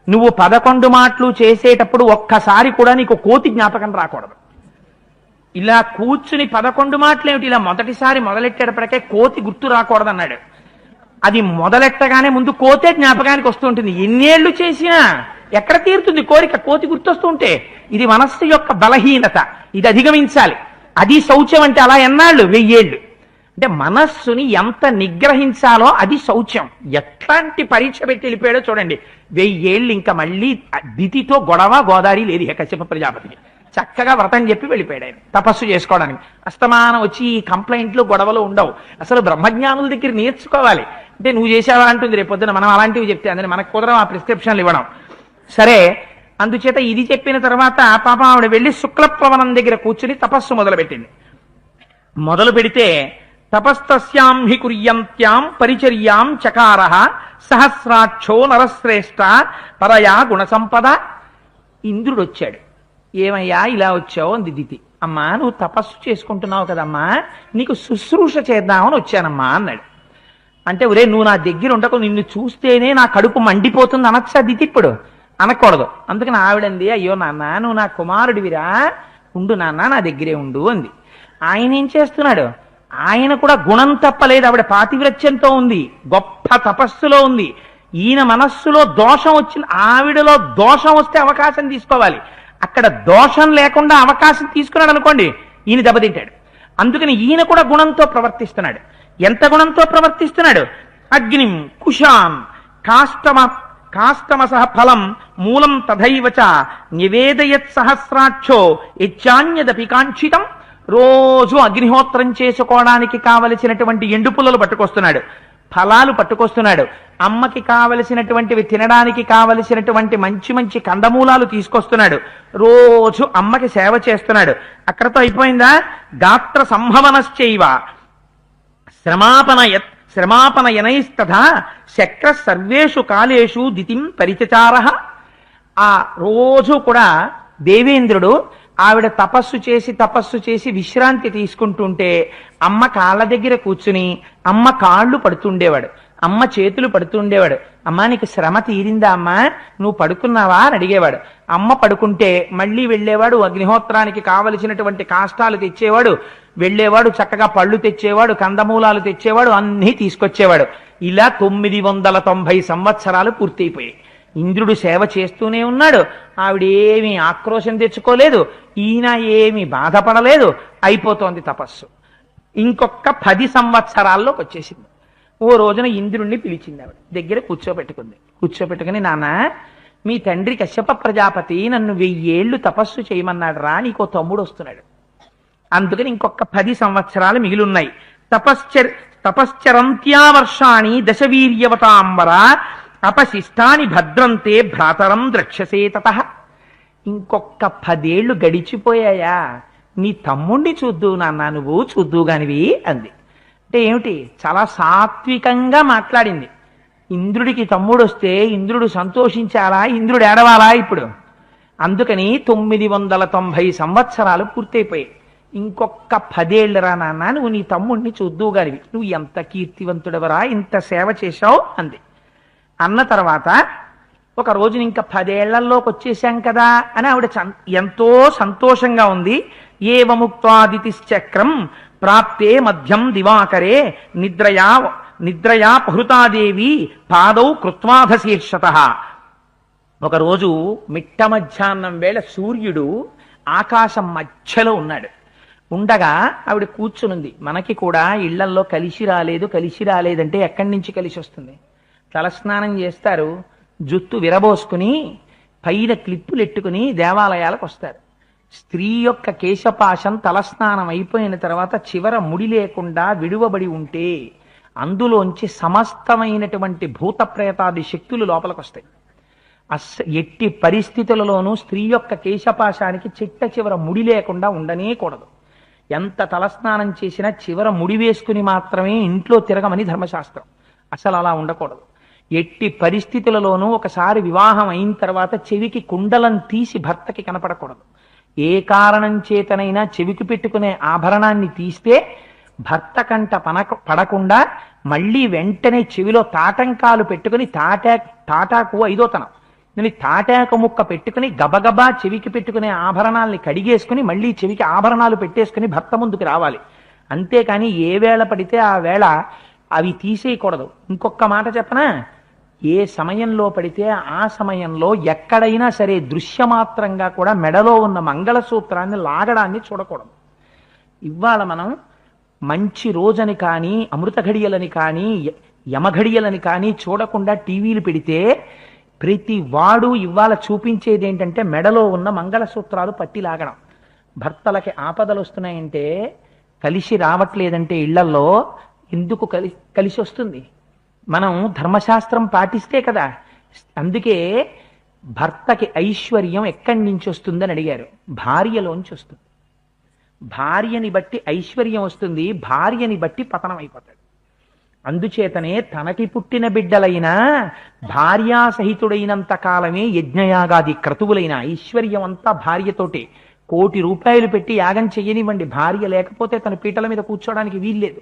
నువ్వు 11 మాటలు చేసేటప్పుడు ఒక్కసారి కూడా నీకు కోతి జ్ఞాపకం రాకూడదు. ఇలా కూర్చుని 11 మాటలు ఏమిటి, ఇలా మొదటిసారి మొదలెట్టేటప్పటికే కోతి గుర్తు రాకూడదు అన్నాడు. అది మొదలెట్టగానే ముందు కోతే జ్ఞాపకానికి వస్తుంటుంది. ఎన్నేళ్లు చేసినా ఎక్కడ తీరుతుంది కోరిక, కోతి గుర్తొస్తుంటే? ఇది మనస్సు యొక్క బలహీనత, ఇది అధిగమించాలి. అది శౌచం అంటే. అలా ఎన్నాళ్ళు? 1000 ఏళ్ళు. అంటే మనస్సుని ఎంత నిగ్రహించాలో అది శౌచం. ఎట్లాంటి పరీక్ష పెట్టి వెళ్ళిపోయాడో చూడండి. 1000 ఏళ్ళు ఇంకా మళ్ళీ దితితో గొడవ గోదావరి లేదు కశ్యప ప్రజాపతికి. చక్కగా వ్రతం చెప్పి వెళ్ళిపోయాడు ఆయన తపస్సు చేసుకోవడానికి. అస్తమానం వచ్చి ఈ కంప్లైంట్లు గొడవలు ఉండవు. అసలు బ్రహ్మజ్ఞానుల దగ్గర నేర్చుకోవాలి. అంటే నువ్వు చేసావా అంటుంది రేపొద్దున, మనం అలాంటివి చెప్తే అందుకని మనకు కుదరం ఆ ప్రిస్క్రిప్షన్లు ఇవ్వడం. సరే, అందుచేత ఇది చెప్పిన తర్వాత పాపం ఆవిడ వెళ్ళి శుక్లప్లవనం దగ్గర కూర్చుని తపస్సు మొదలుపెట్టింది. మొదలు పెడితే తపస్తస్యాం హి కుర్యంత్యాం పరిచర్యాం చకార సహస్రాక్షో నరశ్రేష్ఠ పరయా గుణసంపద. ఇంద్రుడు వచ్చాడు. ఏమయ్యా ఇలా వచ్చావు అంది దితి. అమ్మా నువ్వు తపస్సు చేసుకుంటున్నావు కదమ్మా, నీకు శుశ్రూష చేద్దామని వచ్చానమ్మా అన్నాడు. అంటే ఒరే నువ్వు నా దగ్గర ఉండకు, నిన్ను చూస్తేనే నా కడుపు మండిపోతుంది అనొచ్చా దితి? ఇప్పుడు అనకూడదు. అందుకని ఆవిడంది, అయ్యో నాన్న నువ్వు నా కుమారుడివిరా, ఉండు నాన్న నా దగ్గరే ఉండు అంది. ఆయన ఏం చేస్తున్నాడు? ఆయన కూడా గుణం తప్పలేదు. ఆవిడ పాతివ్రత్యంతో ఉంది, గొప్ప తపస్సులో ఉంది. ఈయన మనస్సులో దోషం వచ్చింది. ఆవిడలో దోషం వస్తే అవకాశం తీసుకోవాలి. అక్కడ దోషం లేకుండా అవకాశం తీసుకున్నాడు అనుకోండి, ఈయన దెబ్బతింటాడు. అందుకని ఈయన కూడా గుణంతో ప్రవర్తిస్తున్నాడు. ఎంత గుణంతో ప్రవర్తిస్తున్నాడు? అగ్నిం కుశాం కాష్టమసహ ఫలం మూలం తథైవచ నివేదయత్ సహస్రాక్షో యచ్చాన్యదపి కాంక్షితం. రోజు అగ్నిహోత్రం చేసుకోవడానికి కావలసినటువంటి ఎండు పుల్లలు పట్టుకొస్తున్నాడు, ఫలాలు పట్టుకొస్తున్నాడు. అమ్మకి కావలసినటువంటివి తినడానికి కావలసినటువంటి మంచి మంచి కందమూలాలు తీసుకొస్తున్నాడు. రోజు అమ్మకి సేవ చేస్తున్నాడు. అక్కడతో అయిపోయిందా? గాత్ర సంభవనశ్చైవ శ్రమాపనయనైస్తథా శక్ర సర్వేషు కాలేషు దితిం పరిచచార. ఆ రోజు కూడా దేవేంద్రుడు ఆవిడ తపస్సు చేసి విశ్రాంతి తీసుకుంటుంటే అమ్మ కాళ్ళ దగ్గర కూర్చుని అమ్మ కాళ్ళు పడుతుండేవాడు, అమ్మ చేతులు పడుతుండేవాడు. అమ్మా నీకు శ్రమ తీరిందా అమ్మా, నువ్వు పడుకున్నావా అని అడిగేవాడు. అమ్మ పడుకుంటే మళ్ళీ వెళ్ళేవాడు, అగ్నిహోత్రానికి కావలసినటువంటి కాష్టాలు తెచ్చేవాడు, వెళ్ళేవాడు, చక్కగా పళ్ళు తెచ్చేవాడు, కందమూలాలు తెచ్చేవాడు, అన్నీ తీసుకొచ్చేవాడు. ఇలా 990 సంవత్సరాలు పూర్తయిపోయాయి. ఇంద్రుడు సేవ చేస్తూనే ఉన్నాడు. ఆవిడేమీ ఆక్రోశం తెచ్చుకోలేదు, ఈయన ఏమీ బాధపడలేదు. అయిపోతోంది తపస్సు. ఇంకొక 10 సంవత్సరాల్లోకి వచ్చేసింది. ఓ రోజున ఇంద్రుణ్ణి పిలిచింది ఆవిడ, దగ్గర కూర్చోపెట్టుకుని నాన్న మీ తండ్రి కశ్యప ప్రజాపతి నన్ను 1000 ఏళ్ళు తపస్సు చేయమన్నాడు రా, నీకో తమ్ముడు వస్తున్నాడు. అందుకని ఇంకొక 10 సంవత్సరాలు మిగిలిన్నాయి. తపశ్చరంత్యావర్షాణి దశవీర్యవతాంబర అపశిష్టాని భద్రంతే భ్రాతరం ద్రక్షసే తతః. ఇంకొక 10 ఏళ్ళు గడిచిపోయాయా, నీ తమ్ముణ్ణి చూద్దు నాన్న, నువ్వు చూద్దు గానివి అంది. అంటే ఏమిటి? చాలా సాత్వికంగా మాట్లాడింది. ఇంద్రుడికి తమ్ముడు వస్తే ఇంద్రుడు సంతోషించాలా, ఇంద్రుడు ఏడవాలా ఇప్పుడు? అందుకని 990 సంవత్సరాలు పూర్తయిపోయాయి. ఇంకొక 10 ఏళ్ళరా నాన్న, నువ్వు నీ తమ్ముడిని చూద్దువు గానివి, నువ్వు ఎంత కీర్తివంతుడవరా, ఇంత సేవ చేశావు అంది. అన్న తర్వాత ఒక రోజున ఇంకా 10 ఏళ్లలోకి వచ్చేసాం కదా అని ఆవిడ ఎంతో సంతోషంగా ఉంది. ఏవముక్తాదితిశ్చక్రం ప్రాప్తే మధ్యం దివాకరే నిద్రయా పహృతాదేవి పాదౌ కృత్వాధశీర్షత. ఒకరోజు మిట్ట మధ్యాహ్నం వేళ సూర్యుడు ఆకాశం మధ్యలో ఉన్నాడు. ఉండగా ఆవిడ కూర్చునుంది. మనకి కూడా ఇళ్లల్లో కలిసి రాలేదంటే ఎక్కడి నుంచి కలిసి వస్తుంది? తలస్నానం చేస్తారు, జుత్తు విరబోసుకుని పైన క్లిప్పులు ఎట్టుకుని దేవాలయాలకు వస్తారు. స్త్రీ యొక్క కేశపాశం తలస్నానం అయిపోయిన తర్వాత చివర ముడి లేకుండా విడువబడి ఉంటే అందులోంచి సమస్తమైనటువంటి భూత ప్రేతాది శక్తులు లోపలికి వస్తాయి. ఎట్టి పరిస్థితులలోనూ స్త్రీ యొక్క కేశపాశానికి చిట్ట చివర ముడి లేకుండా ఉండనేకూడదు. ఎంత తలస్నానం చేసినా చివర ముడి వేసుకుని మాత్రమే ఇంట్లో తిరగమని ధర్మశాస్త్రం. అసలు అలా ఉండకూడదు. ఎట్టి పరిస్థితులలోనూ ఒకసారి వివాహం అయిన తర్వాత చెవికి కుండలం తీసి భర్తకి కనపడకూడదు. ఏ కారణం చేతనైనా చెవికి పెట్టుకునే ఆభరణాన్ని తీస్తే భర్త కంట పడకుండా మళ్ళీ వెంటనే చెవిలో తాటంకాలు పెట్టుకుని తాటాకు 5వ తనం నేను తాటాకు ముక్క పెట్టుకుని గబగబా చెవికి పెట్టుకునే ఆభరణాలని కడిగేసుకుని మళ్ళీ చెవికి ఆభరణాలు పెట్టేసుకుని భర్త ముందుకు రావాలి. అంతేకాని ఏ వేళ పడితే ఆ వేళ అవి తీసేయకూడదు. ఇంకొక మాట చెప్పనా, ఏ సమయంలో పడితే ఆ సమయంలో ఎక్కడైనా సరే దృశ్యమాత్రంగా కూడా మెడలో ఉన్న మంగళసూత్రాన్ని లాగడాన్ని చూడకూడదు. ఇవాళ మనం మంచి రోజని కానీ అమృత ఘడియలని కానీ యమఘడియలని కానీ చూడకుండా టీవీలు పెడితే ప్రతి వాడు ఇవాళ చూపించేది ఏంటంటే మెడలో ఉన్న మంగళసూత్రాలు పట్టి లాగడం. భర్తలకి ఆపదలు వస్తున్నాయంటే, కలిసి రావట్లేదంటే ఇళ్లల్లో ఎందుకు కలిసి వస్తుంది? మనం ధర్మశాస్త్రం పాటిస్తే కదా. అందుకే భర్తకి ఐశ్వర్యం ఎక్కడి నుంచి వస్తుందని అడిగారు. భార్యలోంచి వస్తుంది. భార్యని బట్టి ఐశ్వర్యం వస్తుంది, భార్యని బట్టి పతనం అయిపోతాడు. అందుచేతనే తనకి పుట్టిన బిడ్డలైనా భార్యాసహితుడైనంత కాలమే యజ్ఞయాగాది క్రతువులైన ఐశ్వర్యం అంతా భార్యతోటే. 1 కోటి రూపాయలు పెట్టి యాగం చెయ్యనివ్వండి, భార్య లేకపోతే తన పీటల మీద కూర్చోడానికి వీల్లేదు.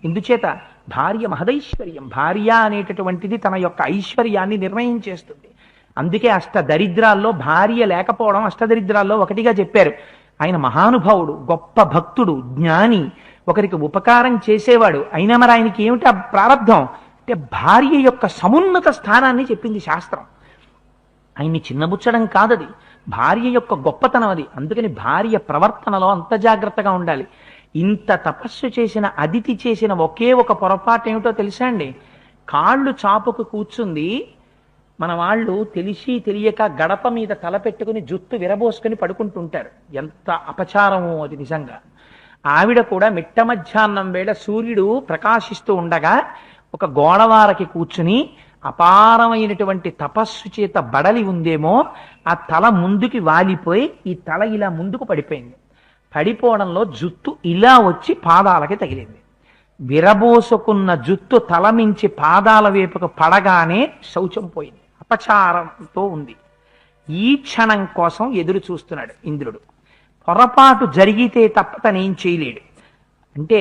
ఎందుచేత భార్య మహదైశ్వర్యం. భార్య అనేటటువంటిది తన యొక్క ఐశ్వర్యాన్ని నిర్ణయం చేస్తుంది. అందుకే అష్టదరిద్రాల్లో భార్య లేకపోవడం అష్టదరిద్రాల్లో ఒకటిగా చెప్పారు. ఆయన మహానుభావుడు, గొప్ప భక్తుడు, జ్ఞాని, ఒకరికి ఉపకారం చేసేవాడు. అయినా మరి ఆయనకి ఏమిటి ఆ ప్రారంధం అంటే భార్య యొక్క సమున్నత స్థానాన్ని చెప్పింది శాస్త్రం. ఆయన్ని చిన్నబుచ్చడం కాదది, భార్య యొక్క గొప్పతనం అది. అందుకని భార్య ప్రవర్తనలో అంత జాగ్రత్తగా ఉండాలి. ఇంత తపస్సు చేసిన అదితి చేసిన ఒకే ఒక పొరపాటు ఏమిటో తెలుసా అండి? కాళ్ళు చాపుకు కూర్చుంది. మన వాళ్ళు తెలిసి తెలియక గడప మీద తల పెట్టుకుని జుత్తు విరబోసుకుని పడుకుంటుంటారు. ఎంత అపచారమో అది నిజంగా. ఆవిడ కూడా మిట్ట మధ్యాహ్నం వేళ సూర్యుడు ప్రకాశిస్తూ ఉండగా ఒక గోడవారకి కూర్చుని అపారమైనటువంటి తపస్సు చేత బడలి ఉందేమో ఆ తల ముందుకి వాలిపోయి ఈ తల ఇలా ముందుకు పడిపోయింది. పడిపోవడంలో జుత్తు ఇలా వచ్చి పాదాలకి తగిలింది. విరబోసుకున్న జుత్తు తల మించి పాదాల వైపుకు పడగానే శౌచం పోయింది. అపచారంతో ఉంది. ఈ క్షణం కోసం ఎదురు చూస్తున్నాడు ఇంద్రుడు. పొరపాటు జరిగితే తప్ప తనేం చేయలేడు. అంటే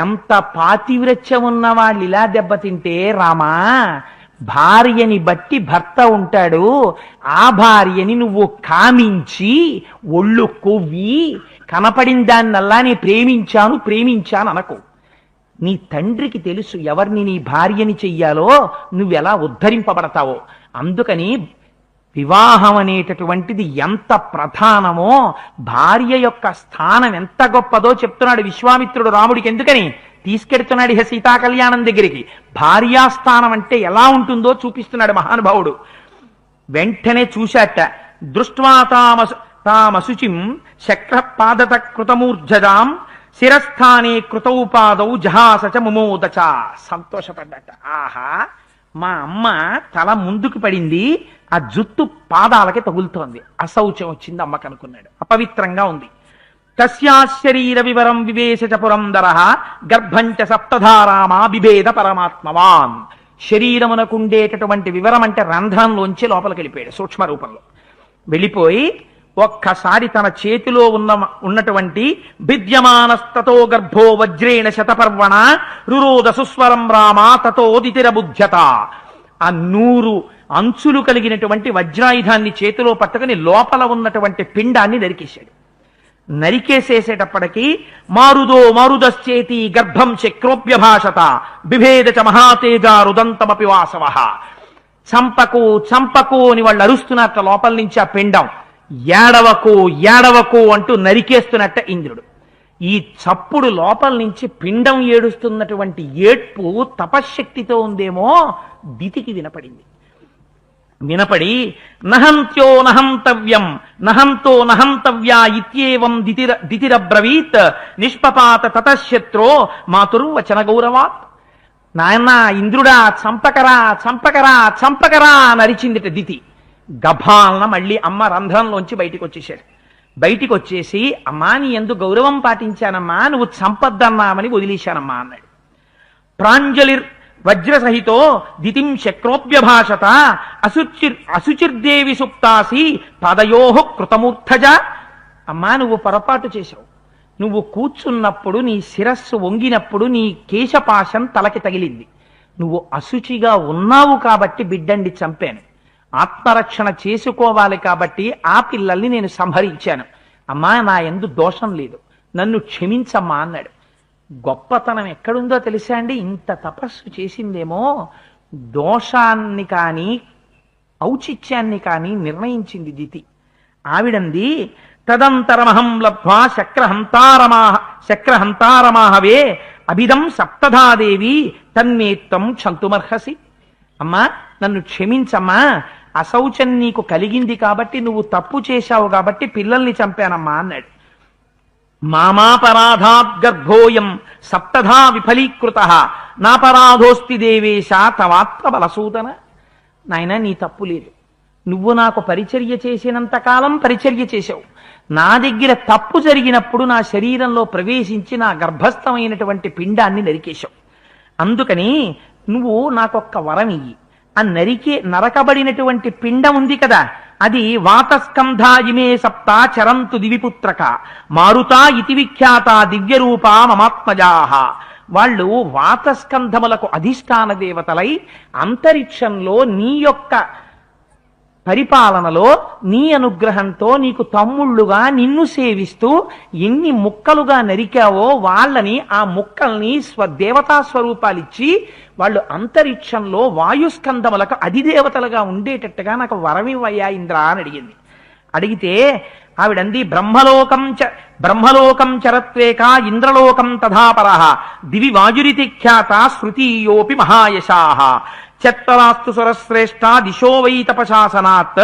ఎంత పాతివ్రత్యం ఉన్న వాళ్ళు ఇలా దెబ్బతింటే, రామా భార్యని బట్టి భర్త ఉంటాడు, ఆ భార్యని నువ్వు కామించి ఒళ్ళు కొవ్వి కనపడిన దాన్నల్లా నీ ప్రేమించాను అనకు. నీ తండ్రికి తెలుసు ఎవరిని నీ భార్యని చెయ్యాలో, నువ్వెలా ఉద్ధరింపబడతావో. అందుకని వివాహం అనేటటువంటిది ఎంత ప్రధానమో, భార్య యొక్క స్థానం ఎంత గొప్పదో చెప్తున్నాడు విశ్వామిత్రుడు రాముడికి. ఎందుకని తీసుకెడుతున్నాడు ఇహ సీతా కళ్యాణం దగ్గరికి. భార్యాస్థానం అంటే ఎలా ఉంటుందో చూపిస్తున్నాడు మహానుభావుడు. వెంటనే చూశాట. దృష్ట్వా తామశుచిం శక్రపాదత కృతమూర్జదాం శిరస్థానే కృతౌపాదౌ జహాసచ ముమోదచ. సంతోషపడ్డట. ఆహా, మా అమ్మ తల ముందుకు పడింది, ఆ జుత్తు పాదాలకి తగులుతోంది, అశౌచం వచ్చింది అమ్మకు అనుకున్నాడు. అపవిత్రంగా ఉంది. తస్యా శరీర వివరం వివేశ పురందర గర్భంచ సప్తధారామా బిభేద పరమాత్మవాన్. శరీరమునకుండేటటువంటి వివరం అంటే రంధ్రంలోంచి లోపలికి వెళ్ళిపోయాడు. సూక్ష్మ రూపంలో వెళ్ళిపోయి ఒక్కసారి తన చేతిలో ఉన్నటువంటి భిద్యమానస్తతో గర్భో వజ్రేణ శతపర్వణ రురోద సుస్వరం రామా తతోదితిర బుధ్యత. ఆ 100 అంచులు కలిగినటువంటి వజ్రాయుధాన్ని చేతిలో పట్టుకుని లోపల ఉన్నటువంటి పిండాన్ని నరికేశాడు. నరికేసేసేటప్పటికీ మారుదో మారుదశ్చేతి గర్భం చక్రోప్యభాషత బిభేద చ మహాతేజ రుదంతమపి వాసవ. చంపకు చంపకు అని వాళ్ళు అరుస్తున్నట్ట లోపల నుంచి ఆ పిండం. ఏడవకు ఏడవకు అంటూ నరికేస్తున్నట్ట ఇంద్రుడు. ఈ చప్పుడు లోపల నుంచి పిండం ఏడుస్తున్నటువంటి ఏడ్పు తపశ్శక్తితో ఉందేమో దితికి వినపడింది. వినపడి నహంత్యో నహంతవ్యం నహంతో నహంతవ్యా ఇత్యేవం దితిరబ్రవీత్ నిష్పపాత తతశత్రో మాతుర్వచన గౌరవాత్. నాయన ఇంద్రుడా చంపకరా చంపకరా చంపకరా నరిచిందిట దితి. గభాలన మళ్ళీ అమ్మ రంధ్రంలోంచి బయటికి వచ్చేశాడు. బయటికి వచ్చేసి అమ్మా నీ ఎందు గౌరవం పాటించానమ్మా, నువ్వు చంపద్దన్నామని వదిలేశానమ్మా అన్నాడు. ప్రాంజలిర్ వజ్రసహితో దితిం శక్రోప్యభాషత అశుచిర్దేవి సుప్తాసి పదయోహ కృతమూర్ధజ. అమ్మా నువ్వు పొరపాటు చేశావు. నువ్వు కూర్చున్నప్పుడు నీ శిరస్సు వంగినప్పుడు నీ కేశపాశం తలకి తగిలింది. నువ్వు అశుచిగా ఉన్నావు కాబట్టి బిడ్డండి చంపాను. ఆత్మరక్షణ చేసుకోవాలి కాబట్టి ఆ పిల్లల్ని నేను సంహరించాను. అమ్మా నా యందు దోషం లేదు, నన్ను క్షమించమ్మా అన్నాడు. గొప్పతనం ఎక్కడుందో తెలుసా అండి? ఇంత తపస్సు చేసిందేమో దోషాన్ని కానీ ఔచిత్యాన్ని కానీ నిర్ణయించింది దితి. ఆవిడంది తదంతరమహం లబ్ధ్వా శక్రహంతారమాహవే అభిదం సప్తధాదేవి తన్నేత్తం క్షంతుమర్హసి. అమ్మా నన్ను క్షమించమ్మా, అశౌచం నీకు కలిగింది కాబట్టి నువ్వు తప్పు చేశావు కాబట్టి పిల్లల్ని చంపానమ్మా అన్నాడు. మామాపరాధాత్ గర్భోయం సప్తధా విఫలీకృత నాపరాధోస్తి దేవేశ తవాత్మ బలసూదన. నాయన నీ తప్పు లేదు, నువ్వు నాకు పరిచర్య చేసినంత కాలం పరిచర్య చేశావు. నా దగ్గర తప్పు జరిగినప్పుడు నా శరీరంలో ప్రవేశించి నా గర్భస్థమైనటువంటి పిండాన్ని నరికేశావు. అందుకని నువ్వు నాకొక్క వరం ఇయ్యి. ఆ నరకబడినటువంటి పిండం ఉంది కదా, అది వాతస్కంధా ఇమే సప్త చరంతు దివిపుత్రక మారుతా ఇతి విఖ్యాత దివ్యరూపా మమాత్మజాహ. వాళ్ళు వాతస్కంధములకు అధిష్టాన దేవతలై అంతరిక్షంలో నీ యొక్క పరిపాలనలో నీ అనుగ్రహంతో నీకు తమ్ముళ్ళుగా నిన్ను సేవిస్తూ ఎన్ని ముక్కలుగా నరికావో వాళ్ళని ఆ ముక్కల్ని దేవతా స్వరూపాలిచ్చి వాళ్ళు అంతరిక్షంలో వాయుస్కంధములకు అధిదేవతలుగా ఉండేటట్టుగా నాకు వరమివయ్యా ఇంద్ర అని అడిగింది. అడిగితే ఆవిడంది బ్రహ్మలోకం చరత్వేక ఇంద్రలోకం తథాపరః దివి వాయురితి ఖ్యాత శృతీయోపి మహాయశాః చత్తరాస్తు సురశ్రేష్ఠ దిశో వై తపశాసనాత్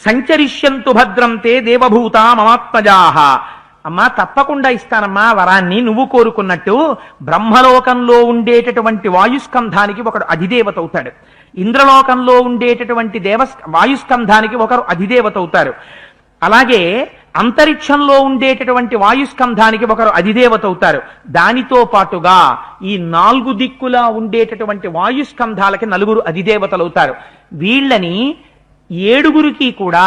సంచరిష్యంతు భద్రం తే దేవభూతా మమాత్మజాః. అమ్మా తప్పకుండా ఇస్తానమ్మా వరాన్ని నువ్వు కోరుకున్నట్టు. బ్రహ్మలోకంలో ఉండేటటువంటి వాయుస్కంధానికి ఒకడు అధిదేవత అవుతాడు, ఇంద్రలోకంలో ఉండేటటువంటి వాయుస్కంధానికి ఒకరు అధిదేవత అవుతారు, అలాగే అంతరిక్షంలో ఉండేటటువంటి వాయుస్కంధానికి ఒకరు అధిదేవత అవుతారు. దానితో పాటుగా ఈ 4 దిక్కులా ఉండేటటువంటి వాయుస్కంధాలకి 4 అధిదేవతలు అవుతారు. వీళ్ళని 7 కూడా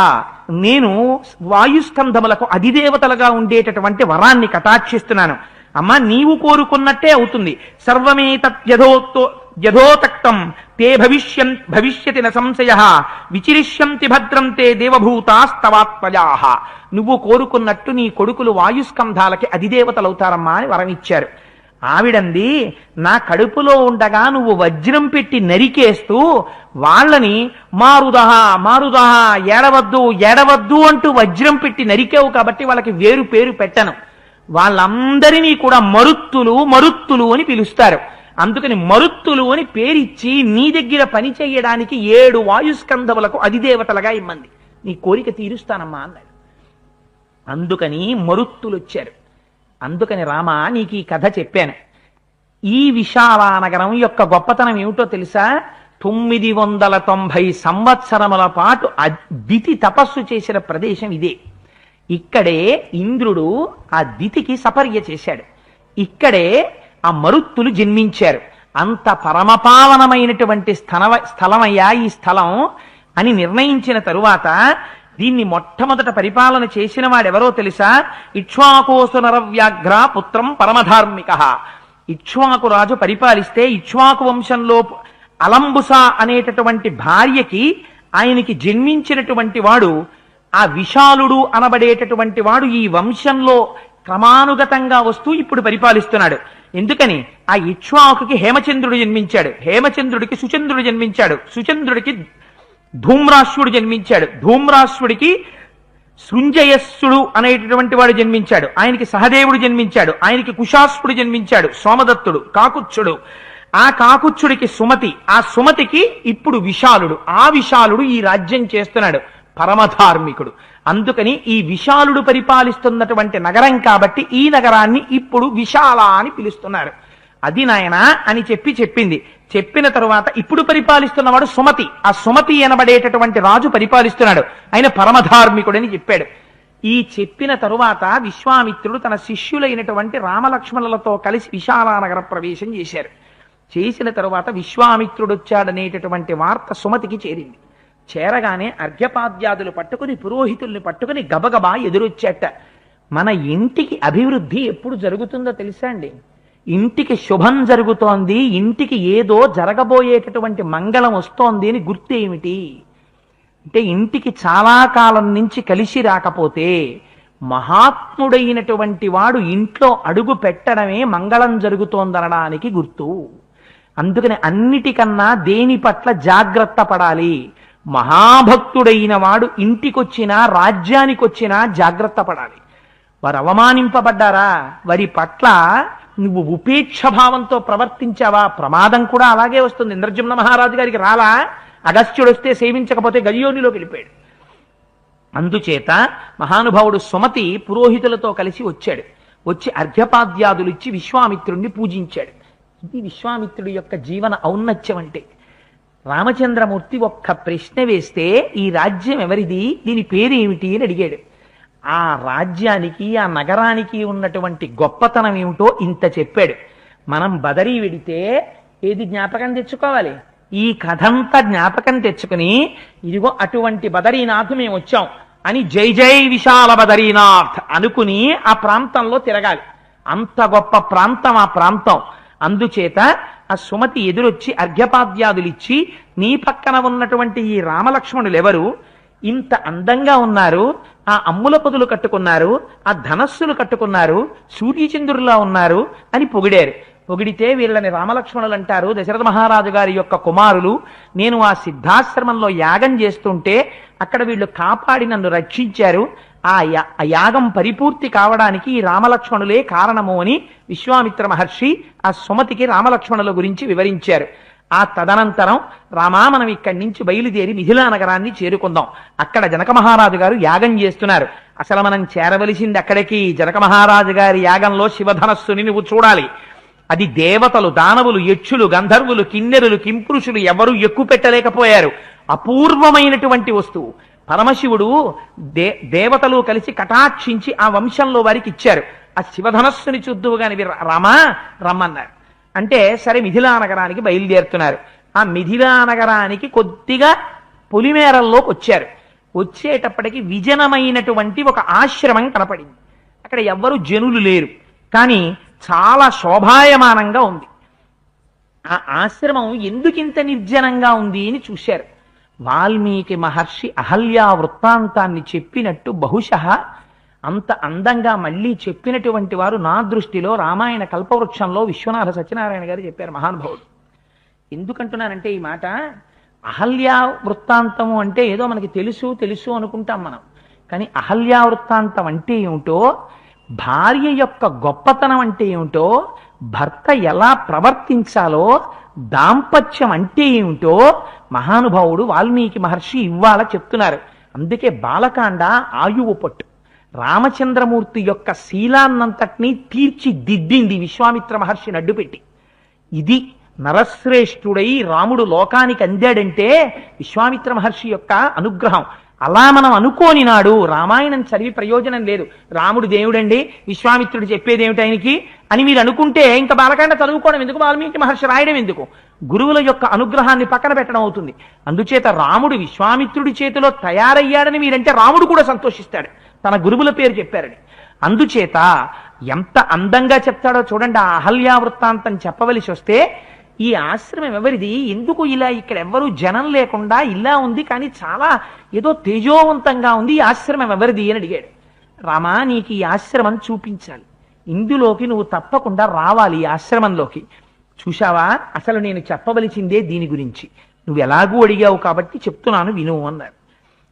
నేను వాయుస్కంధములకు అధిదేవతలుగా ఉండేటటువంటి వరాన్ని కటాక్షిస్తున్నాను. అమ్మా నీవు కోరుకున్నట్టే అవుతుంది. సర్వమే యథోతక్తం తే భవిష్యతి న సంశయః విచిరిష్యంతి భద్రం తే దేవభూతాస్తవాత్మజాః. నువ్వు కోరుకున్నట్టు నీ కొడుకులు వాయుస్కంధాలకి అధిదేవతలవుతారమ్మా అని వరం ఇచ్చారు. ఆవిడంది నా కడుపులో ఉండగా నువ్వు వజ్రం పెట్టి నరికేస్తూ వాళ్ళని మారుదహ మారుదహ ఏడవద్దు ఏడవద్దు అంటూ వజ్రం పెట్టి నరికావు కాబట్టి వాళ్ళకి వేరు పేరు పెట్టను. వాళ్ళందరినీ కూడా మరుత్తులు మరుత్తులు అని పిలుస్తారు. అందుకని మరుత్తులు అని పేరిచ్చి నీ దగ్గర పని చేయడానికి 7 వాయుస్కంధములకు అధిదేవతలుగా ఇమ్మంది. నీ కోరిక తీరుస్తానమ్మా అన్నాడు. అందుకని మరుత్తులు వచ్చారు. అందుకని రామ నీకు ఈ కథ చెప్పాను. ఈ విశాలానగరం యొక్క గొప్పతనం ఏమిటో తెలుసా? 990 సంవత్సరముల పాటు దితి తపస్సు చేసిన ప్రదేశం ఇదే. ఇక్కడే ఇంద్రుడు ఆ దితికి సపర్య చేశాడు. ఇక్కడే ఆ మరుత్తులు జన్మించారు. అంత పరమపావనమైనటువంటి స్థలమయ్యా ఈ స్థలం అని నిర్ణయించిన తరువాత దీన్ని మొట్టమొదట పరిపాలన చేసిన వాడెవరో తెలుసా? ఇక్ష్వాకోసు నరవ్యాఘ్ర పుత్రం పరమధార్మిక. ఇక్ష్వాకు రాజు పరిపాలిస్తే ఇక్ష్వాకు వంశంలో అలంబుస అనేటటువంటి భార్యకి ఆయనకి జన్మించినటువంటి వాడు ఆ విశాలుడు అనబడేటటువంటి వాడు ఈ వంశంలో క్రమానుగతంగా వస్తూ ఇప్పుడు పరిపాలిస్తున్నాడు. ఎందుకని? ఆ ఇక్ష్వాకుకి హేమచంద్రుడు జన్మించాడు, హేమచంద్రుడికి సుచంద్రుడు జన్మించాడు, సుచంద్రుడికి ధూమ్రాశ్వుడు జన్మించాడు, ధూమ్రాశ్వుడికి సృంజయస్సుడు అనేటటువంటి వాడు జన్మించాడు, ఆయనకి సహదేవుడు జన్మించాడు, ఆయనకి కుశాశ్వుడు జన్మించాడు, సోమదత్తుడు, కాకుచ్చుడు, ఆ కాకుచ్చుడికి సుమతి, ఆ సుమతికి ఇప్పుడు విశాలుడు, ఆ విశాలుడు ఈ రాజ్యం చేస్తున్నాడు, పరమధార్మికుడు. అందుకని ఈ విశాలుడు పరిపాలిస్తున్నటువంటి నగరం కాబట్టి ఈ నగరాన్ని ఇప్పుడు విశాల అని పిలుస్తున్నారు. అది నాయన అని చెప్పింది. చెప్పిన తరువాత ఇప్పుడు పరిపాలిస్తున్నవాడు సుమతి, ఆ సుమతి అనబడేటటువంటి రాజు పరిపాలిస్తున్నాడు, ఆయన పరమధార్మికుడని చెప్పాడు. ఈ చెప్పిన తరువాత విశ్వామిత్రుడు తన శిష్యులైనటువంటి రామలక్ష్మణులతో కలిసి విశాల నగర ప్రవేశం చేశారు. చేసిన తరువాత విశ్వామిత్రుడు వచ్చాడనేటటువంటి వార్త సుమతికి చేరింది. చేరగానే అర్ఘ్యపాద్యాదులు పట్టుకుని పురోహితుల్ని పట్టుకుని గబగబా ఎదురొచ్చాట. మన ఇంటికి అభివృద్ధి ఎప్పుడు జరుగుతుందో తెలుసా అండి? ఇంటికి శుభం జరుగుతోంది, ఇంటికి ఏదో జరగబోయేటటువంటి మంగళం వస్తోంది అని గుర్తు ఏమిటి అంటే, ఇంటికి చాలా కాలం నుంచి కలిసి రాకపోతే మహాత్ముడైనటువంటి వాడు ఇంట్లో అడుగు పెట్టడమే మంగళం జరుగుతోందనడానికి గుర్తు. అందుకని అన్నిటికన్నా దేని పట్ల జాగ్రత్త పడాలి? మహాభక్తుడైన వాడు ఇంటికొచ్చినా రాజ్యానికొచ్చినా జాగ్రత్త పడాలి. వారు అవమానింపబడ్డారా, వారి పట్ల నువ్వు ఉపేక్షభావంతో ప్రవర్తించావా, ప్రమాదం కూడా అలాగే వస్తుంది. ఇంద్రజుమ్న మహారాజు గారికి రాలా? అగస్త్యుడు వస్తే సేవించకపోతే గలియోనిలోకి వెళ్ళిపోయాడు. అందుచేత మహానుభావుడు సుమతి పురోహితులతో కలిసి వచ్చాడు. వచ్చి అర్ఘ్యపాద్యాదులు ఇచ్చి విశ్వామిత్రుణ్ణి పూజించాడు. ఇది విశ్వామిత్రుడి యొక్క జీవన ఔన్నత్యం అంటే. రామచంద్రమూర్తి ఒక్క ప్రశ్న వేస్తే ఈ రాజ్యం ఎవరిది, దీని పేరేమిటి అని అడిగాడు. ఆ రాజ్యానికి ఆ నగరానికి ఉన్నటువంటి గొప్పతనం ఏమిటో ఇంత చెప్పాడు. మనం బదరీ వెడితే ఏది జ్ఞాపకం తెచ్చుకోవాలి? ఈ కథంతా జ్ఞాపకం తెచ్చుకుని ఇదిగో అటువంటి బదరీనాథ్ మేము వచ్చాం అని జై జై విశాల బదరీనాథ్ అనుకుని ఆ ప్రాంతంలో తిరగాలి. అంత గొప్ప ప్రాంతం ఆ ప్రాంతం. అందుచేత ఆ సుమతి ఎదురొచ్చి అర్ఘ్యపాద్యాదులిచ్చి, నీ పక్కన ఉన్నటువంటి ఈ రామలక్ష్మణులు ఎవరు, ఇంత అందంగా ఉన్నారు, ఆ అమ్ముల పొదులు కట్టుకున్నారు, ఆ ధనస్సులు కట్టుకున్నారు, సూర్యచంద్రులా ఉన్నారు అని పొగిడారు. పొగిడితే వీళ్ళని రామలక్ష్మణులు అంటారు, దశరథ మహారాజు గారి యొక్క కుమారులు. నేను ఆ సిద్ధాశ్రమంలో యాగం చేస్తుంటే అక్కడ వీళ్ళు కాపాడి నన్ను రక్షించారు. ఆ యాగం పరిపూర్తి కావడానికి ఈ రామలక్ష్మణులే కారణము అని విశ్వామిత్ర మహర్షి ఆ సుమతికి రామలక్ష్మణుల గురించి వివరించారు. ఆ తదనంతరం రామా మనం ఇక్కడి నుంచి బయలుదేరి మిథిలా నగరాన్ని చేరుకుందాం. అక్కడ జనక మహారాజు గారు యాగం చేస్తున్నారు. అసలు మనం చేరవలసింది అక్కడికి. జనక మహారాజు గారి యాగంలో శివధనస్సుని నువ్వు చూడాలి. అది దేవతలు, దానవులు, యక్షులు, గంధర్వులు, కిన్నెరులు, కింపురుషులు ఎవరూ ఎక్కువ పెట్టలేకపోయారు. అపూర్వమైనటువంటి వస్తువు. పరమశివుడు దేవతలు కలిసి కటాక్షించి ఆ వంశంలో వారికి ఇచ్చారు. ఆ శివధనస్సుని చూద్దువు గాని రామా రమ్మన్నారు. అంటే సరే మిథిలా నగరానికి బయలుదేరుతున్నారు. ఆ మిథిలా నగరానికి కొద్దిగా పొలిమేరల్లోకి వచ్చారు. వచ్చేటప్పటికి విజనమైనటువంటి ఒక ఆశ్రమం కనపడింది. అక్కడ ఎవ్వరూ జనులు లేరు, కానీ చాలా శోభాయమానంగా ఉంది. ఆ ఆశ్రమం ఎందుకింత నిర్జనంగా ఉంది అని చూశారు. వాల్మీకి మహర్షి అహల్యా వృత్తాంతాన్ని చెప్పినట్టు బహుశః అంత అందంగా మళ్ళీ చెప్పినటువంటి వారు నా దృష్టిలో రామాయణ కల్పవృక్షంలో విశ్వనాథ సత్యనారాయణ గారు చెప్పారు, మహానుభావుడు. ఎందుకంటున్నానంటే ఈ మాట, అహల్యా వృత్తాంతము అంటే ఏదో మనకి తెలుసు అనుకుంటాం మనం. కానీ అహల్యా వృత్తాంతం అంటే ఏమిటో, భార్య యొక్క గొప్పతనం అంటే ఏమిటో, భర్త ఎలా ప్రవర్తించాలో, దాంపత్యం అంటే ఏమిటో మహానుభావుడు వాల్మీకి మహర్షి ఇవాళ చెప్తున్నారు. అందుకే బాలకాండ ఆయువు పట్టు. రామచంద్రమూర్తి యొక్క శీలాన్నంతటినీ తీర్చిదిద్దింది విశ్వామిత్ర మహర్షిని అడ్డుపెట్టి. ఇది నరశ్రేష్ఠుడై రాముడు లోకానికి అందాడంటే విశ్వామిత్ర మహర్షి యొక్క అనుగ్రహం. అలా మనం అనుకోని నాడు రామాయణం చదివి ప్రయోజనం లేదు. రాముడు దేవుడండి, విశ్వామిత్రుడు చెప్పేది ఏమిటి ఆయనకి అని మీరు అనుకుంటే ఇంకా బాలకాండ చదువుకోవడం ఎందుకు, వాల్మీకి మహర్షి రాయడం ఎందుకు? గురువుల యొక్క అనుగ్రహాన్ని పక్కన పెట్టడం అవుతుంది. అందుచేత రాముడు విశ్వామిత్రుడి చేతిలో తయారయ్యాడని మీరంటే రాముడు కూడా సంతోషిస్తాడు, తన గురువుల పేరు చెప్పారని. అందుచేత ఎంత అందంగా చెప్తాడో చూడండి. ఆ అహల్యా వృత్తాంతం చెప్పవలసి వస్తే, ఈ ఆశ్రమం ఎవరిది, ఎందుకు ఇలా ఇక్కడ ఎవ్వరూ జనం లేకుండా ఇలా ఉంది, కానీ చాలా ఏదో తేజోవంతంగా ఉంది, ఈ ఆశ్రమం ఎవరిది అని అడిగాడు. రామా, నీకు ఈ ఆశ్రమం చూపించాలి, ఇందులోకి నువ్వు తప్పకుండా రావాలి, ఈ ఆశ్రమంలోకి. చూశావా, అసలు నేను చెప్పవలసిందే దీని గురించి, నువ్వు ఎలాగూ అడిగావు కాబట్టి చెప్తున్నాను విను అన్నారు.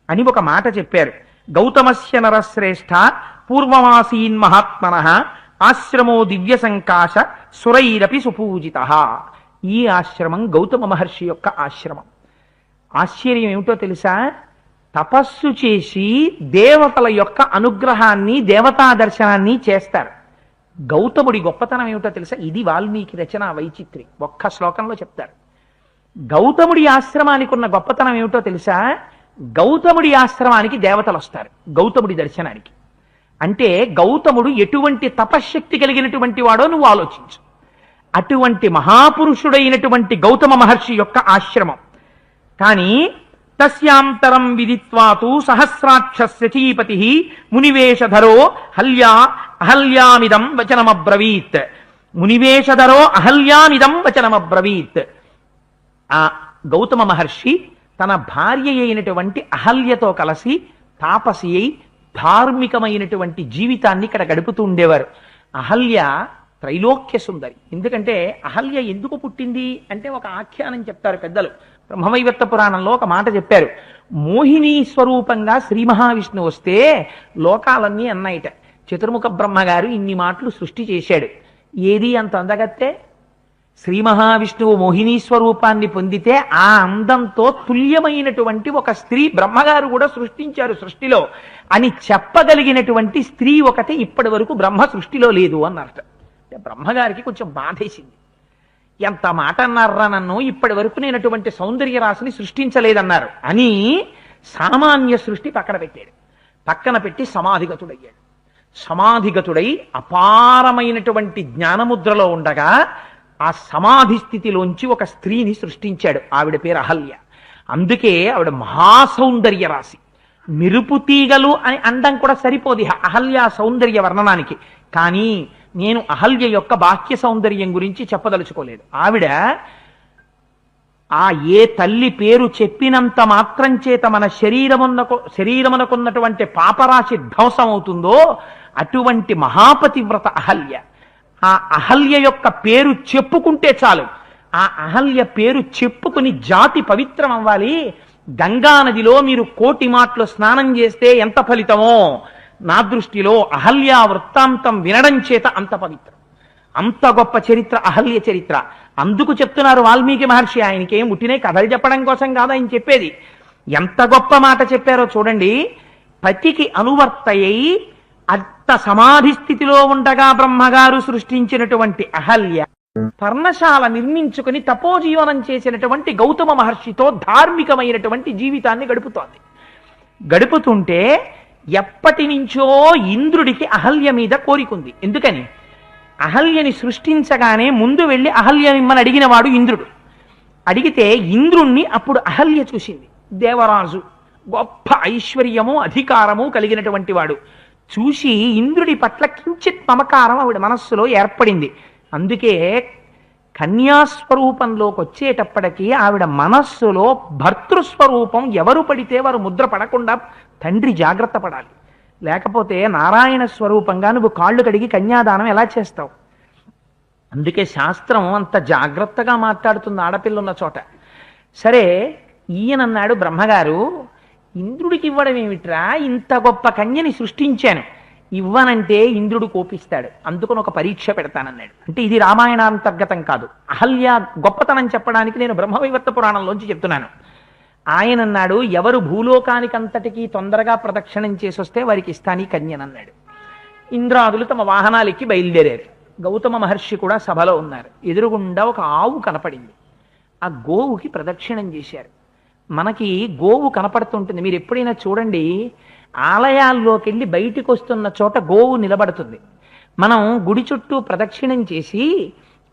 అని ఒక మాట చెప్పారు. గౌతమస్య నరశ్రేష్ఠ పూర్వమాసీన్ మహాత్మనః ఆశ్రమో దివ్య సంకాశ సురైరపి సుపూజిత. ఈ ఆశ్రమం గౌతమ మహర్షి యొక్క ఆశ్రమం. ఆశ్చర్యం ఏమిటో తెలుసా? తపస్సు చేసి దేవతల యొక్క అనుగ్రహాన్ని, దేవతా దర్శనాన్ని చేస్తారు. గౌతముడి గొప్పతనం ఏమిటో తెలుసా? ఇది వాల్మీకి రచన వైచిత్రి, ఒక్క శ్లోకంలో చెప్తారు. గౌతముడి ఆశ్రమానికి ఉన్న గొప్పతనం ఏమిటో తెలుసా? గౌతముడి ఆశ్రమానికి దేవతలు వస్తారు గౌతముడి దర్శనానికి. అంటే గౌతముడు ఎటువంటి తపశ్శక్తి కలిగినటువంటి వాడో నువ్వు ఆలోచించు. అటువంటి మహాపురుషుడైనటువంటి గౌతమ మహర్షి యొక్క ఆశ్రమం. కానీ తస్యాంతరం విదిత్వాతు సహస్రాక్షశ్చీపతి మునివేషధరో అహల్యామిదం వచనమబ్రవీత్. మునివేషధరో అహల్యామిదం వచనమబ్రవీత్. ఆ గౌతమ మహర్షి తన భార్య అయినటువంటి అహల్యతో కలిసి తాపసి అయి ధార్మికమైనటువంటి జీవితాన్ని ఇక్కడ గడుపుతూ ఉండేవారు. అహల్య త్రైలోక్య సుందరి. ఎందుకంటే అహల్య ఎందుకు పుట్టింది అంటే ఒక ఆఖ్యానం చెప్తారు పెద్దలు. బ్రహ్మవైవర్త పురాణంలో ఒక మాట చెప్పారు. మోహిని స్వరూపంగా శ్రీ మహావిష్ణువు వస్తే లోకాలన్నీ అన్నాయిట, చతుర్ముఖ బ్రహ్మగారు ఇన్ని మాటలు సృష్టి చేశాడు, ఏది అంత అందగత్తే? శ్రీ మహావిష్ణువు మోహిని స్వరూపాన్ని పొందితే ఆ అందంతో తుల్యమైనటువంటి ఒక స్త్రీ బ్రహ్మగారు కూడా సృష్టించారు సృష్టిలో అని చెప్పగలిగినటువంటి స్త్రీ ఒకటి ఇప్పటి వరకు బ్రహ్మ సృష్టిలో లేదు అన్నమాట. బ్రహ్మగారికి కొంచెం బాధేసింది. ఎంత మాట అన్నారా నన్ను, ఇప్పటి వరకు నేను అటువంటి సౌందర్య రాశిని సృష్టించలేదన్నారు అని సామాన్య సృష్టి పక్కన పెట్టాడు. పక్కన పెట్టి సమాధిగతుడయ్యాడు. సమాధిగతుడై అపారమైనటువంటి జ్ఞానముద్రలో ఉండగా ఆ సమాధి స్థితిలోంచి ఒక స్త్రీని సృష్టించాడు. ఆవిడ పేరు అహల్య. అందుకే ఆవిడ మహాసౌందర్య రాశి. మెరుపు తీగలు అని అండం కూడా సరిపోదు అహల్య సౌందర్య వర్ణనానికి. కానీ నేను అహల్య యొక్క బాహ్య సౌందర్యం గురించి చెప్పదలుచుకోలేదు. ఆవిడ ఆ ఏ తల్లి పేరు చెప్పినంత మాత్రం చేత మన శరీరమునకున్నటువంటి పాపరాశి ధ్వంసం అవుతుందో అటువంటి మహాపతివ్రత అహల్య. ఆ అహల్య యొక్క పేరు చెప్పుకుంటే చాలు, ఆ అహల్య పేరు చెప్పుకుని జాతి పవిత్రం అవ్వాలి. గంగా నదిలో మీరు 1,000,000 మాటలు స్నానం చేస్తే ఎంత ఫలితమో, నా దృష్టిలో అహల్య వృత్తాంతం వినడం చేత అంత పవిత్రం. అంత గొప్ప చరిత్ర అహల్య చరిత్ర. అందుకు చెప్తున్నారు వాల్మీకి మహర్షి. ఆయనకేం పుట్టినే కథలు చెప్పడం కోసం కాదు ఆయన చెప్పేది. ఎంత గొప్ప మాట చెప్పారో చూడండి. పతికి అనువర్తయ్యి అంత సమాధి స్థితిలో ఉండగా బ్రహ్మగారు సృష్టించినటువంటి అహల్య పర్ణశాల నిర్మించుకుని తపోజీవనం చేసినటువంటి గౌతమ మహర్షితో ధార్మికమైనటువంటి జీవితాన్ని గడుపుతోంది. గడుపుతుంటే ఎప్పటి నుంచో ఇంద్రుడికి అహల్య మీద కోరికుంది. ఎందుకని? అహల్యని సృష్టించగానే ముందు వెళ్ళి అహల్య మిమ్మల్ని అడిగిన వాడు ఇంద్రుడు. అడిగితే ఇంద్రుణ్ణి అప్పుడు అహల్య చూసింది. దేవరాజు, గొప్ప ఐశ్వర్యము అధికారము కలిగినటువంటి వాడు. చూసి ఇంద్రుడి పట్ల కించిత్ మమకారం ఆవిడ మనస్సులో ఏర్పడింది. అందుకే కన్యాస్వరూపంలోకి వచ్చేటప్పటికీ ఆవిడ మనస్సులో భర్తృస్వరూపం ఎవరు పడితే వారు ముద్ర పడకుండా తండ్రి జాగ్రత్త పడాలి. లేకపోతే నారాయణ స్వరూపంగా నువ్వు కాళ్ళు కడిగి కన్యాదానం ఎలా చేస్తావు? అందుకే శాస్త్రం అంత జాగ్రత్తగా మాట్లాడుతుంది ఆడపిల్ల ఉన్న చోట. సరే, ఈయనన్నాడు బ్రహ్మగారు, ఇంద్రుడికి ఇవ్వడం ఏమిట్రా, ఇంత గొప్ప కన్యని సృష్టించాను, ఇవ్వనంటే ఇంద్రుడు కోపిస్తాడు, అందుకని ఒక పరీక్ష పెడతానన్నాడు. అంటే ఇది రామాయణాంతర్గతం కాదు, అహల్య గొప్పతనం చెప్పడానికి నేను బ్రహ్మవైవర్త పురాణంలోంచి చెప్తున్నాను. ఆయన అన్నాడు, ఎవరు భూలోకానికి అంతటికీ తొందరగా ప్రదక్షిణం చేసొస్తే వారికి ఇస్తాను కన్యనన్నాడు. ఇంద్రాదులు తమ వాహనాలెక్కి బయలుదేరారు. గౌతమ మహర్షి కూడా సభలో ఉన్నారు. ఎదురుగుండా ఒక ఆవు కనపడింది. ఆ గోవుకి ప్రదక్షిణం చేశారు. మనకి గోవు కనపడుతుంటుంది. మీరు ఎప్పుడైనా చూడండి, ఆలయాల్లోకి వెళ్ళి బయటికి వస్తున్న చోట గోవు నిలబడుతుంది. మనం గుడి చుట్టూ ప్రదక్షిణం చేసి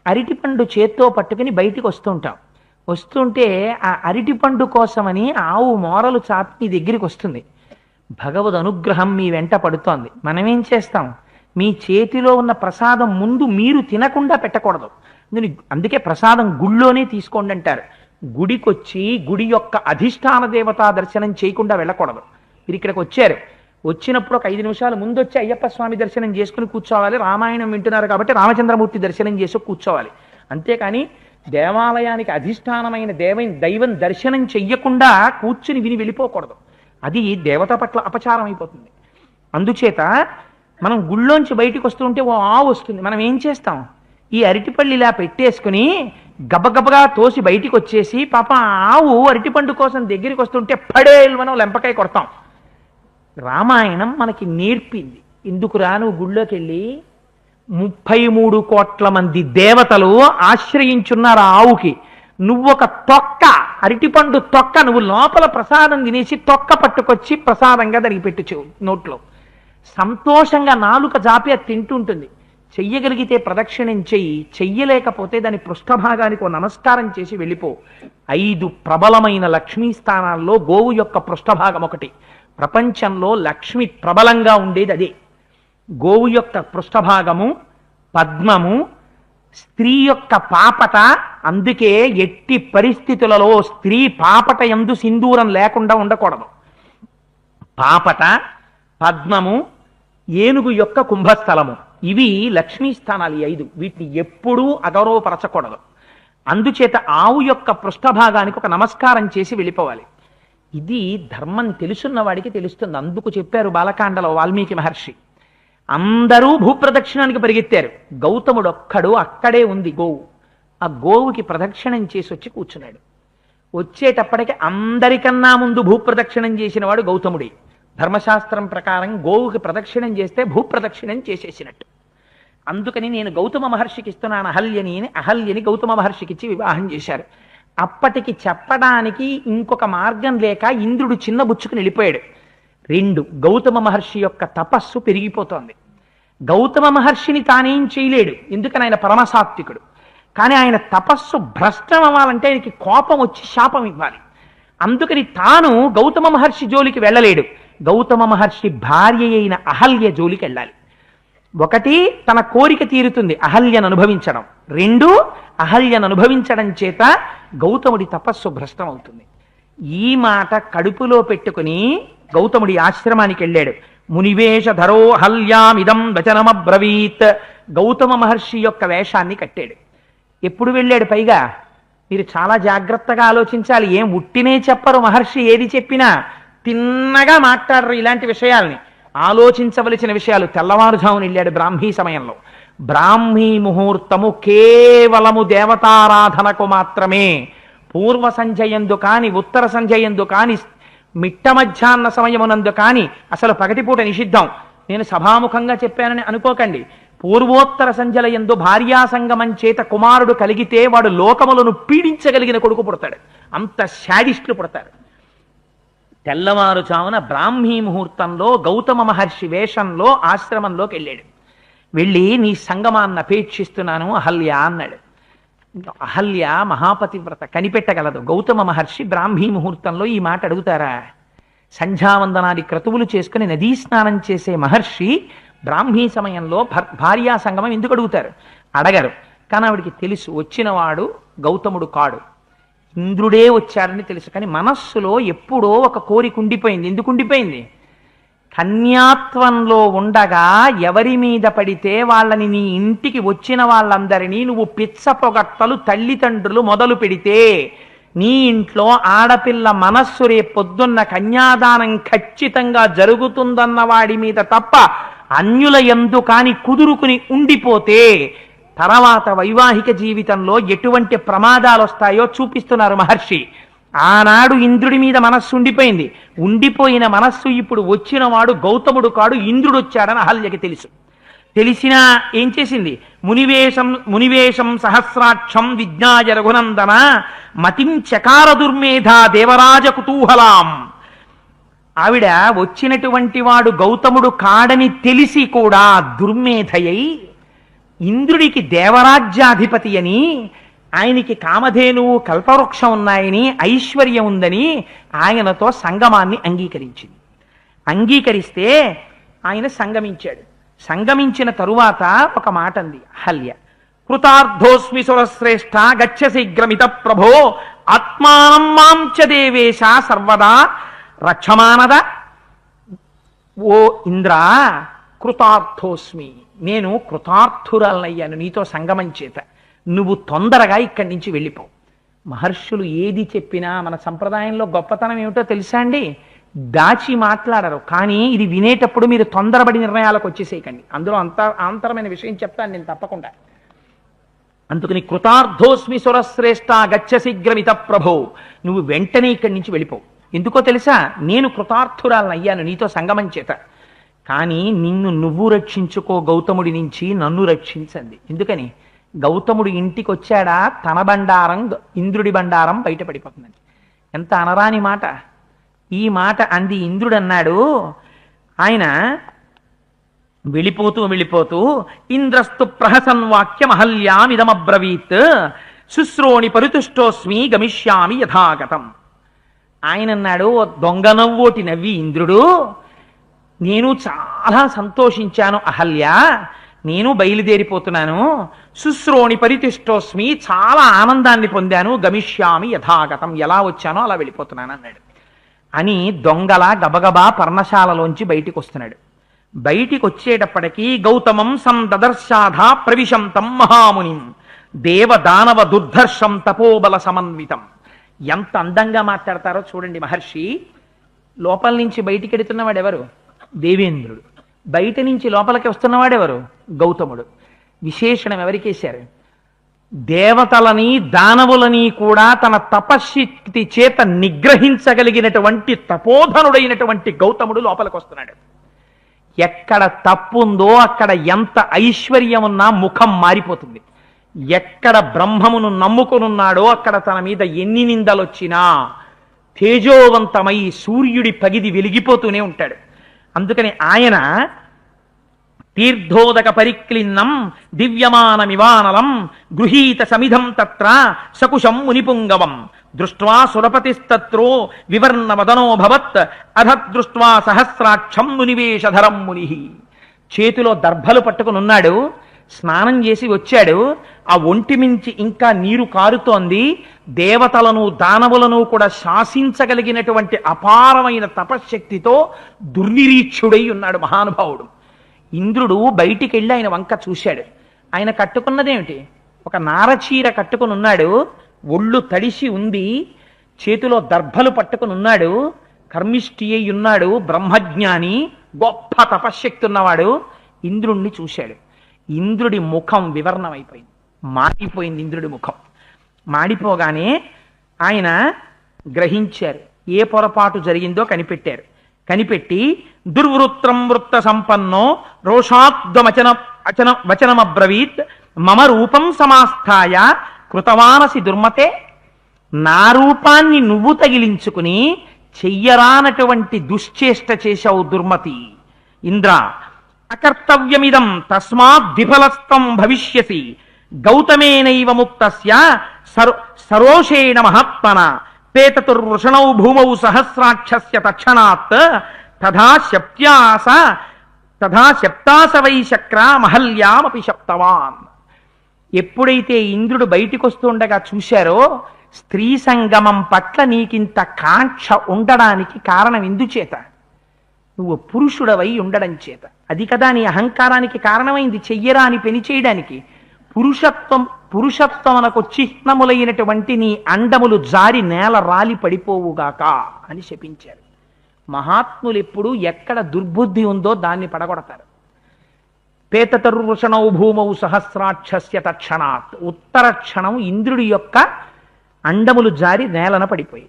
అరటిపండు చేత్తో పట్టుకుని బయటికి వస్తుంటాం. వస్తుంటే ఆ అరటిపండు కోసమని ఆవు మోరలు చాపి మీ దగ్గరికి వస్తుంది. భగవద్ అనుగ్రహం మీ వెంట పడుతోంది. మనమేం చేస్తాం? మీ చేతిలో ఉన్న ప్రసాదం ముందు మీరు తినకుండా పెట్టకూడదు. అందుకే ప్రసాదం గుళ్ళోనే తీసుకోండి అంటారు. గుడికొచ్చి గుడి యొక్క అధిష్టాన దేవతా దర్శనం చేయకుండా వెళ్ళకూడదు. మీరు ఇక్కడికి వచ్చారు, వచ్చినప్పుడు ఒక 5 నిమిషాలు ముందు వచ్చి అయ్యప్ప స్వామి దర్శనం చేసుకుని కూర్చోవాలి. రామాయణం వింటున్నారు కాబట్టి రామచంద్రమూర్తి దర్శనం చేసి కూర్చోవాలి. అంతేకాని దేవాలయానికి అధిష్టానమైన దైవం దర్శనం చెయ్యకుండా కూర్చుని విని వెళ్ళిపోకూడదు. అది దేవత పట్ల అపచారం అయిపోతుంది. అందుచేత మనం గుళ్ళోంచి బయటికి వస్తుంటే ఓ ఆవు వస్తుంది. మనం ఏం చేస్తాం? ఈ అరటిపళ్ళు ఇలా పెట్టేసుకుని గబగబగా తోసి బయటికి వచ్చేసి పాప ఆవు అరటిపండు కోసం దగ్గరికి వస్తుంటే పడేలు మనం లెంపకాయ కొడతాం. రామాయణం మనకి నేర్పింది. ఎందుకురా నువ్వు గుళ్ళోకి వెళ్ళి 33 కోట్ల మంది దేవతలు ఆశ్రయించున్నారు ఆ ఆవుకి. నువ్వొక తొక్క అరటిపండు తొక్క నువ్వు లోపల ప్రసాదం తినేసి తొక్క పట్టుకొచ్చి ప్రసాదంగా దానికి పెట్టు నోట్లో. సంతోషంగా నాలుక జాపి అది తింటుంటుంది. చెయ్యగలిగితే ప్రదక్షిణం చెయ్యి, చెయ్యలేకపోతే దాని పృష్ఠభాగానికి ఓ నమస్కారం చేసి వెళ్ళిపో. 5 ప్రబలమైన లక్ష్మీ స్థానాల్లో గోవు యొక్క పృష్ఠభాగం ఒకటి. ప్రపంచంలో లక్ష్మి ప్రబలంగా ఉండేది అదే. గోవు యొక్క పృష్ఠభాగము, పద్మము, స్త్రీ యొక్క పాపట. అందుకే ఎట్టి పరిస్థితులలో స్త్రీ పాపట యందు సింధూరం లేకుండా ఉండకూడదు. పాపట, పద్మము, ఏనుగు యొక్క కుంభస్థలము, ఇవి లక్ష్మీ స్థానాలు 5. వీటిని ఎప్పుడూ అగౌరవపరచకూడదు. అందుచేత ఆవు యొక్క పృష్ఠభాగానికి ఒక నమస్కారం చేసి వెళ్ళిపోవాలి. ఇది ధర్మం తెలుసున్న వాడికి తెలుస్తుంది. అందుకు చెప్పారు బాలకాండలో వాల్మీకి మహర్షి. అందరూ భూప్రదక్షిణానికి పరిగెత్తారు. గౌతముడు ఒక్కడు అక్కడే ఉంది గోవు. ఆ గోవుకి ప్రదక్షిణం చేసి వచ్చి కూర్చున్నాడు. వచ్చేటప్పటికి అందరికన్నా ముందు భూప్రదక్షిణం చేసిన వాడు గౌతముడే. ధర్మశాస్త్రం ప్రకారం గోవుకి ప్రదక్షిణం చేస్తే భూప్రదక్షిణం చేసేసినట్టు. అందుకని నేను గౌతమ మహర్షికి ఇస్తున్నాను అహల్యని అని అహల్యని గౌతమ మహర్షికి ఇచ్చి వివాహం చేశారు. అప్పటికి చెప్పడానికి ఇంకొక మార్గం లేక ఇంద్రుడు చిన్న బుచ్చుకుని వెళ్ళిపోయాడు. 2 గౌతమ మహర్షి యొక్క తపస్సు పెరిగిపోతోంది. గౌతమ మహర్షిని తానేం చేయలేడు, ఎందుకని ఆయన పరమసాత్వికుడు. కానీ ఆయన తపస్సు భ్రష్టం అవ్వాలంటే ఆయనకి కోపం వచ్చి శాపం ఇవ్వాలి. అందుకని తాను గౌతమ మహర్షి జోలికి వెళ్ళలేడు. గౌతమ మహర్షి భార్య అయిన అహల్య జోలికి వెళ్ళాలి. 1 తన కోరిక తీరుతుంది, అహల్యను అనుభవించడం. 2 అహల్యను అనుభవించడం చేత గౌతముడి తపస్సు భ్రష్టం అవుతుంది. ఈ మాట కడుపులో పెట్టుకుని గౌతముడి ఆశ్రమానికి వెళ్ళాడు. మునివేష ధరో హల్యామిదం వచనమబ్రవీత్. గౌతమ మహర్షి యొక్క వేషాన్ని కట్టాడు. ఎప్పుడు వెళ్ళాడు? పైగా మీరు చాలా జాగ్రత్తగా ఆలోచించాలి. ఏం ఉట్టినే చెప్పరు మహర్షి, ఏది చెప్పినా తిన్నగా మాట్లాడరు. ఇలాంటి విషయాల్ని ఆలోచించవలసిన విషయాలు. తెల్లవారుజామున వెళ్ళాడు బ్రాహ్మీ సమయంలో. బ్రాహ్మీ ముహూర్తము కేవలము దేవతారాధనకు మాత్రమే. పూర్వ సంధ్యయందు కాని, ఉత్తర సంధ్యయందు కాని, మిట్ట మధ్యాహ్న సమయమునందు కాని అసలు పగటిపూట నిషిద్ధం. నేను సభాముఖంగా చెప్పానని అనుకోకండి. పూర్వోత్తర సంధ్యల యందు భార్యాసంగమం చేత కుమారుడు కలిగితే వాడు లోకములను పీడించగలిగిన కొడుకు పుడతాడు. అంత శాడిస్టులు పుడతారు. తెల్లవారుజామున బ్రాహ్మీ ముహూర్తంలో గౌతమ మహర్షి వేషంలో ఆశ్రమంలోకి వెళ్ళాడు. వెళ్ళి నీ సంగమాన్ని అపేక్షిస్తున్నాను అహల్య అన్నాడు. అహల్య మహాపతివ్రత, కనిపెట్టగలదు. గౌతమ మహర్షి బ్రాహ్మీ ముహూర్తంలో ఈ మాట అడుగుతారా? సంధ్యావందనాది క్రతువులు చేసుకుని నదీ స్నానం చేసే మహర్షి బ్రాహ్మీ సమయంలో భార్యా సంగమం ఎందుకు అడుగుతారు? అడగరు. కానీ ఆవిడికి తెలుసు వచ్చినవాడు గౌతముడు కాడు, ఇంద్రుడే వచ్చాడని తెలుసు. కానీ మనస్సులో ఎప్పుడో ఒక కోరిక ఉండిపోయింది. ఎందుకు ఉండిపోయింది? కన్యాత్వంలో ఉండగా ఎవరి మీద పడితే వాళ్ళని, నీ ఇంటికి వచ్చిన వాళ్ళందరినీ నువ్వు పిచ్చ పొగట్టలు తల్లిదండ్రులు మొదలు పెడితే నీ ఇంట్లో ఆడపిల్ల మనస్సు రేపొద్దున్న కన్యాదానం ఖచ్చితంగా జరుగుతుందన్న వాడి మీద తప్ప అన్యుల యందు కాని కుదురుకుని ఉండిపోతే తర్వాత వైవాహిక జీవితంలో ఎటువంటి ప్రమాదాలు వస్తాయో చూపిస్తున్నారు మహర్షి. ఆనాడు ఇంద్రుడి మీద మనస్సు ఉండిపోయింది. ఉండిపోయిన మనస్సు ఇప్పుడు వచ్చినవాడు గౌతముడు కాడు, ఇంద్రుడు వచ్చాడని అహల్యకి తెలుసు. తెలిసినా ఏం చేసింది? మునివేశం సహస్రాక్షం విజ్ఞాయ రఘునందన మతిం చకార దుర్మేధ దేవరాజ కుతూహలాం. ఆవిడ వచ్చినటువంటి వాడు గౌతముడు కాడని తెలిసి కూడా దుర్మేధయై ఇంద్రుడికి దేవరాజ్యాధిపతి అని, ఆయనకి కామధేనువు కల్పవృక్షం ఉన్నాయని, ఐశ్వర్యం ఉందని ఆయనతో సంగమాన్ని అంగీకరించింది. అంగీకరిస్తే ఆయన సంగమించాడు. సంగమించిన తరువాత ఒక మాట అంది అహల్య, కృతార్థోస్మి సురశ్రేష్ఠ గచ్చ శీఘ్రమిత ప్రభో ఆత్మానం మాం చ దేవేశ సర్వదా రక్షమానద. ఓ ఇంద్ర, కృతార్థోస్మి, నేను కృతార్థురాలనయ్యాను నీతో సంగమం చేత. నువ్వు తొందరగా ఇక్కడి నుంచి వెళ్ళిపో. మహర్షులు ఏది చెప్పినా మన సంప్రదాయంలో గొప్పతనం ఏమిటో తెలుసా అండి? దాచి మాట్లాడరు, కానీ ఇది వినేటప్పుడు మీరు తొందరపడి నిర్ణయాలకు వచ్చేసేయకండి. అందులో ఆంతరమైన విషయం చెప్తాను నేను తప్పకుండా. అందుకని కృతార్థోస్మి సురశ్రేష్ఠ గచ్చ శీఘ్రమిత ప్రభో, నువ్వు వెంటనే ఇక్కడి నుంచి వెళ్ళిపో. ఎందుకో తెలుసా? నేను కృతార్థురాలను అయ్యాను నీతో సంగమం చేత. కానీ నిన్ను నువ్వు రక్షించుకో గౌతముడి నుంచి, నన్ను రక్షించండి. ఎందుకని? గౌతముడు ఇంటికి వచ్చాడా తన బండారం ఇంద్రుడి బండారం బయటపడిపోతుందండి. ఎంత అనరాని మాట! ఈ మాట అంది ఇంద్రుడు. అన్నాడు ఆయన వెళ్ళిపోతూ ఇంద్రస్తు ప్రహసన్ వాక్యమహల్యామిదమబ్రవీత్ శుశ్రోణి పరితుష్టోస్మి గమిష్యామి యథాగతం. ఆయన అన్నాడు, దొంగ నవ్వోటి నవ్వి ఇంద్రుడు, నేను చాలా సంతోషించాను అహల్య, నేను బయలుదేరిపోతున్నాను. శుశ్రోణి పరితిష్టోస్మి, చాలా ఆనందాన్ని పొందాను. గమిష్యామి యథాగతం, ఎలా వచ్చానో అలా వెళ్ళిపోతున్నాను అన్నాడు. అని దొంగల గబగబా పర్ణశాలలోంచి బయటికి వస్తున్నాడు. బయటికి వచ్చేటప్పటికీ గౌతమం సందదర్శాధ ప్రవిశంతం మహామునిం దేవ దానవ దుర్ధర్షం తపోబల సమన్వితం. ఎంత అందంగా మాట్లాడతారో చూడండి మహర్షి. లోపల నుంచి బయటికి ఎడుతున్నవాడు ఎవరు? దేవేంద్రుడు. బయట నుంచి లోపలికి వస్తున్నవాడెవరు? గౌతముడు. విశేషణం ఎవరికేశారు? దేవతలని దానవులని కూడా తన తపశ్శక్తి చేత నిగ్రహించగలిగినటువంటి తపోధనుడైనటువంటి గౌతముడు లోపలికి వస్తున్నాడు. ఎక్కడ తప్పుందో అక్కడ ఎంత ఐశ్వర్యం ఉన్నా ముఖం మారిపోతుంది. ఎక్కడ బ్రహ్మమును నమ్ముకునున్నాడో అక్కడ తన మీద ఎన్ని నిందలొచ్చినా తేజోవంతమై సూర్యుడి పగిది వెలిగిపోతూనే ఉంటాడు. అందుకని ఆయన తీర్థోదక పరిక్లిన్నం దివ్యమానమివానలం గృహీత సమిధం తత్ర సకుశం మునిపుంగవం దృష్ట్వా సురపతిస్తత్రో వివర్ణవదనోభవత్ అధదృష్ట్వా సహస్రాక్షం మునివేషధరం ముని. చేతిలో దర్భలు పట్టుకునున్నాడు. స్నానం చేసి వచ్చాడు. ఆ ఒంటి మించి ఇంకా నీరు కారుతోంది. దేవతలను దానవులను కూడా శాసించగలిగినటువంటి అపారమైన తపశ్శక్తితో దుర్నిరీక్షుడై ఉన్నాడు మహానుభావుడు. ఇంద్రుడు బయటికి వెళ్ళి ఆయన వంక చూశాడు. ఆయన కట్టుకున్నదేమిటి? ఒక నారచీర కట్టుకుని ఉన్నాడు. ఒళ్ళు తడిసి ఉంది. చేతిలో దర్భలు పట్టుకుని ఉన్నాడు. కర్మిష్ఠి అయి ఉన్నాడు. బ్రహ్మజ్ఞాని, గొప్ప తపశ్శక్తి ఉన్నవాడు. ఇంద్రుణ్ణి చూశాడు. ఇంద్రుడి ముఖం వివర్ణమైపోయింది, మాడిపోయింది. ఇంద్రుడి ముఖం మాడిపోగానే ఆయన గ్రహించారు. ఏ పొరపాటు జరిగిందో కనిపెట్టారు. కనిపెట్టి దుర్వృత్తం వృత్త సంపన్నో వచనమబ్రవీత్ మమ రూపం సమాస్థాయ కృతవానసి దుర్మతే. నా రూపాన్ని నువ్వు తగిలించుకుని చెయ్యరానటువంటి దుశ్చేష్ట చేశావు దుర్మతి. ఇంద్ర, అకర్తవ్యమిదం తస్మాత్ విఫలస్తం భవిష్యసి గౌతమేనైవ ముక్తస్య సరోషేణ మహాత్మన పేతతుర్వృషణౌ భూమౌ సహస్రాక్షస్య తక్షణాత్ తథా శప్తాస వై శక్ర మహల్యామపి శప్తవాన్. ఎప్పుడైతే ఇంద్రుడు బయటికి వస్తుండగా చూశారో స్త్రీ సంగమం పట్ల నీకింత కాంక్ష ఉండడానికి కారణం ఎందుచేత? నువ్వు పురుషుడవై ఉండడం చేత. అది కదా నీ అహంకారానికి కారణమైంది. చెయ్యరా అని పెని చేయడానికి. పురుషత్వమునకు చిహ్నములైనటువంటి నీ అండములు జారి నేల రాలి పడిపోవుగాక అని శపించారు. మహాత్ములు ఎప్పుడు ఎక్కడ దుర్బుద్ధి ఉందో దాన్ని పడగొడతారు. పేతతరుషణౌ భూమౌ సహస్రాక్షస్య తక్షణాత్. ఉత్తర క్షణం ఇంద్రుడి యొక్క అండములు జారి నేలన పడిపోయి.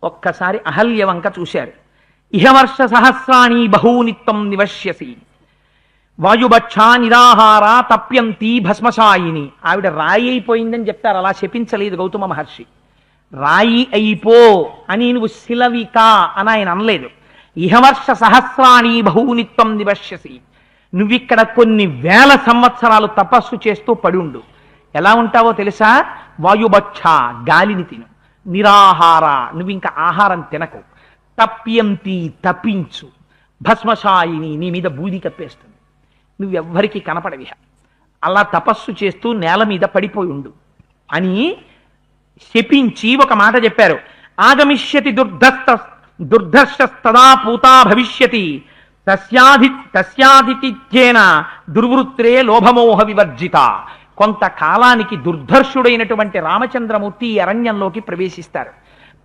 ఒక్కసారి అహల్య వంక చూశారు. ఇహవర్ష సహస్రాణి బహూనిత్వం నివశ్యసి. వాయుభక్షా నిరాహార తప్యంతి భస్మశాయిని. ఆవిడ రాయి అయిపోయిందని చెప్తారు, అలా శపించలేదు గౌతమ మహర్షి. రాయి అయిపో అని నువ్వు శిలవిక అని ఆయన అనలేదు. ఇహవర్ష సహస్రాణి బహూనిత్వం నివశ్యసి, నువ్విక్కడ కొన్ని వేల సంవత్సరాలు తపస్సు చేస్తూ పడుండు. ఎలా ఉంటావో తెలుసా? వాయుభక్ష, గాలిని తిను. నిరాహార, నువ్వు ఇంకా ఆహారం తినకు. తప్యంతి, తపించు. భస్మశాయిని, నీ మీద బూది కప్పేస్తుంది, నువ్వెవ్వరికి కనపడవిహ. అలా తపస్సు చేస్తూ నేల మీద పడిపోయి ఉండు అని శపించి ఒక మాట చెప్పారు. ఆగమిష్యతి దుర్ధర్షస్తదా పూతా భవిష్యతి తస్యాధితిథ్యేన దుర్వృత్రే లోభమోహ వివర్జిత. కొంతకాలానికి దుర్ధర్షుడైనటువంటి రామచంద్రమూర్తి ఈ అరణ్యంలోకి ప్రవేశిస్తారు.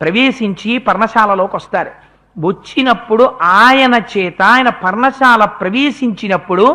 ప్రవేశించి పర్ణశాలలోకి వస్తారు. వచ్చినప్పుడు ఆయన చేత, ఆయన పర్ణశాల ప్రవేశించినప్పుడు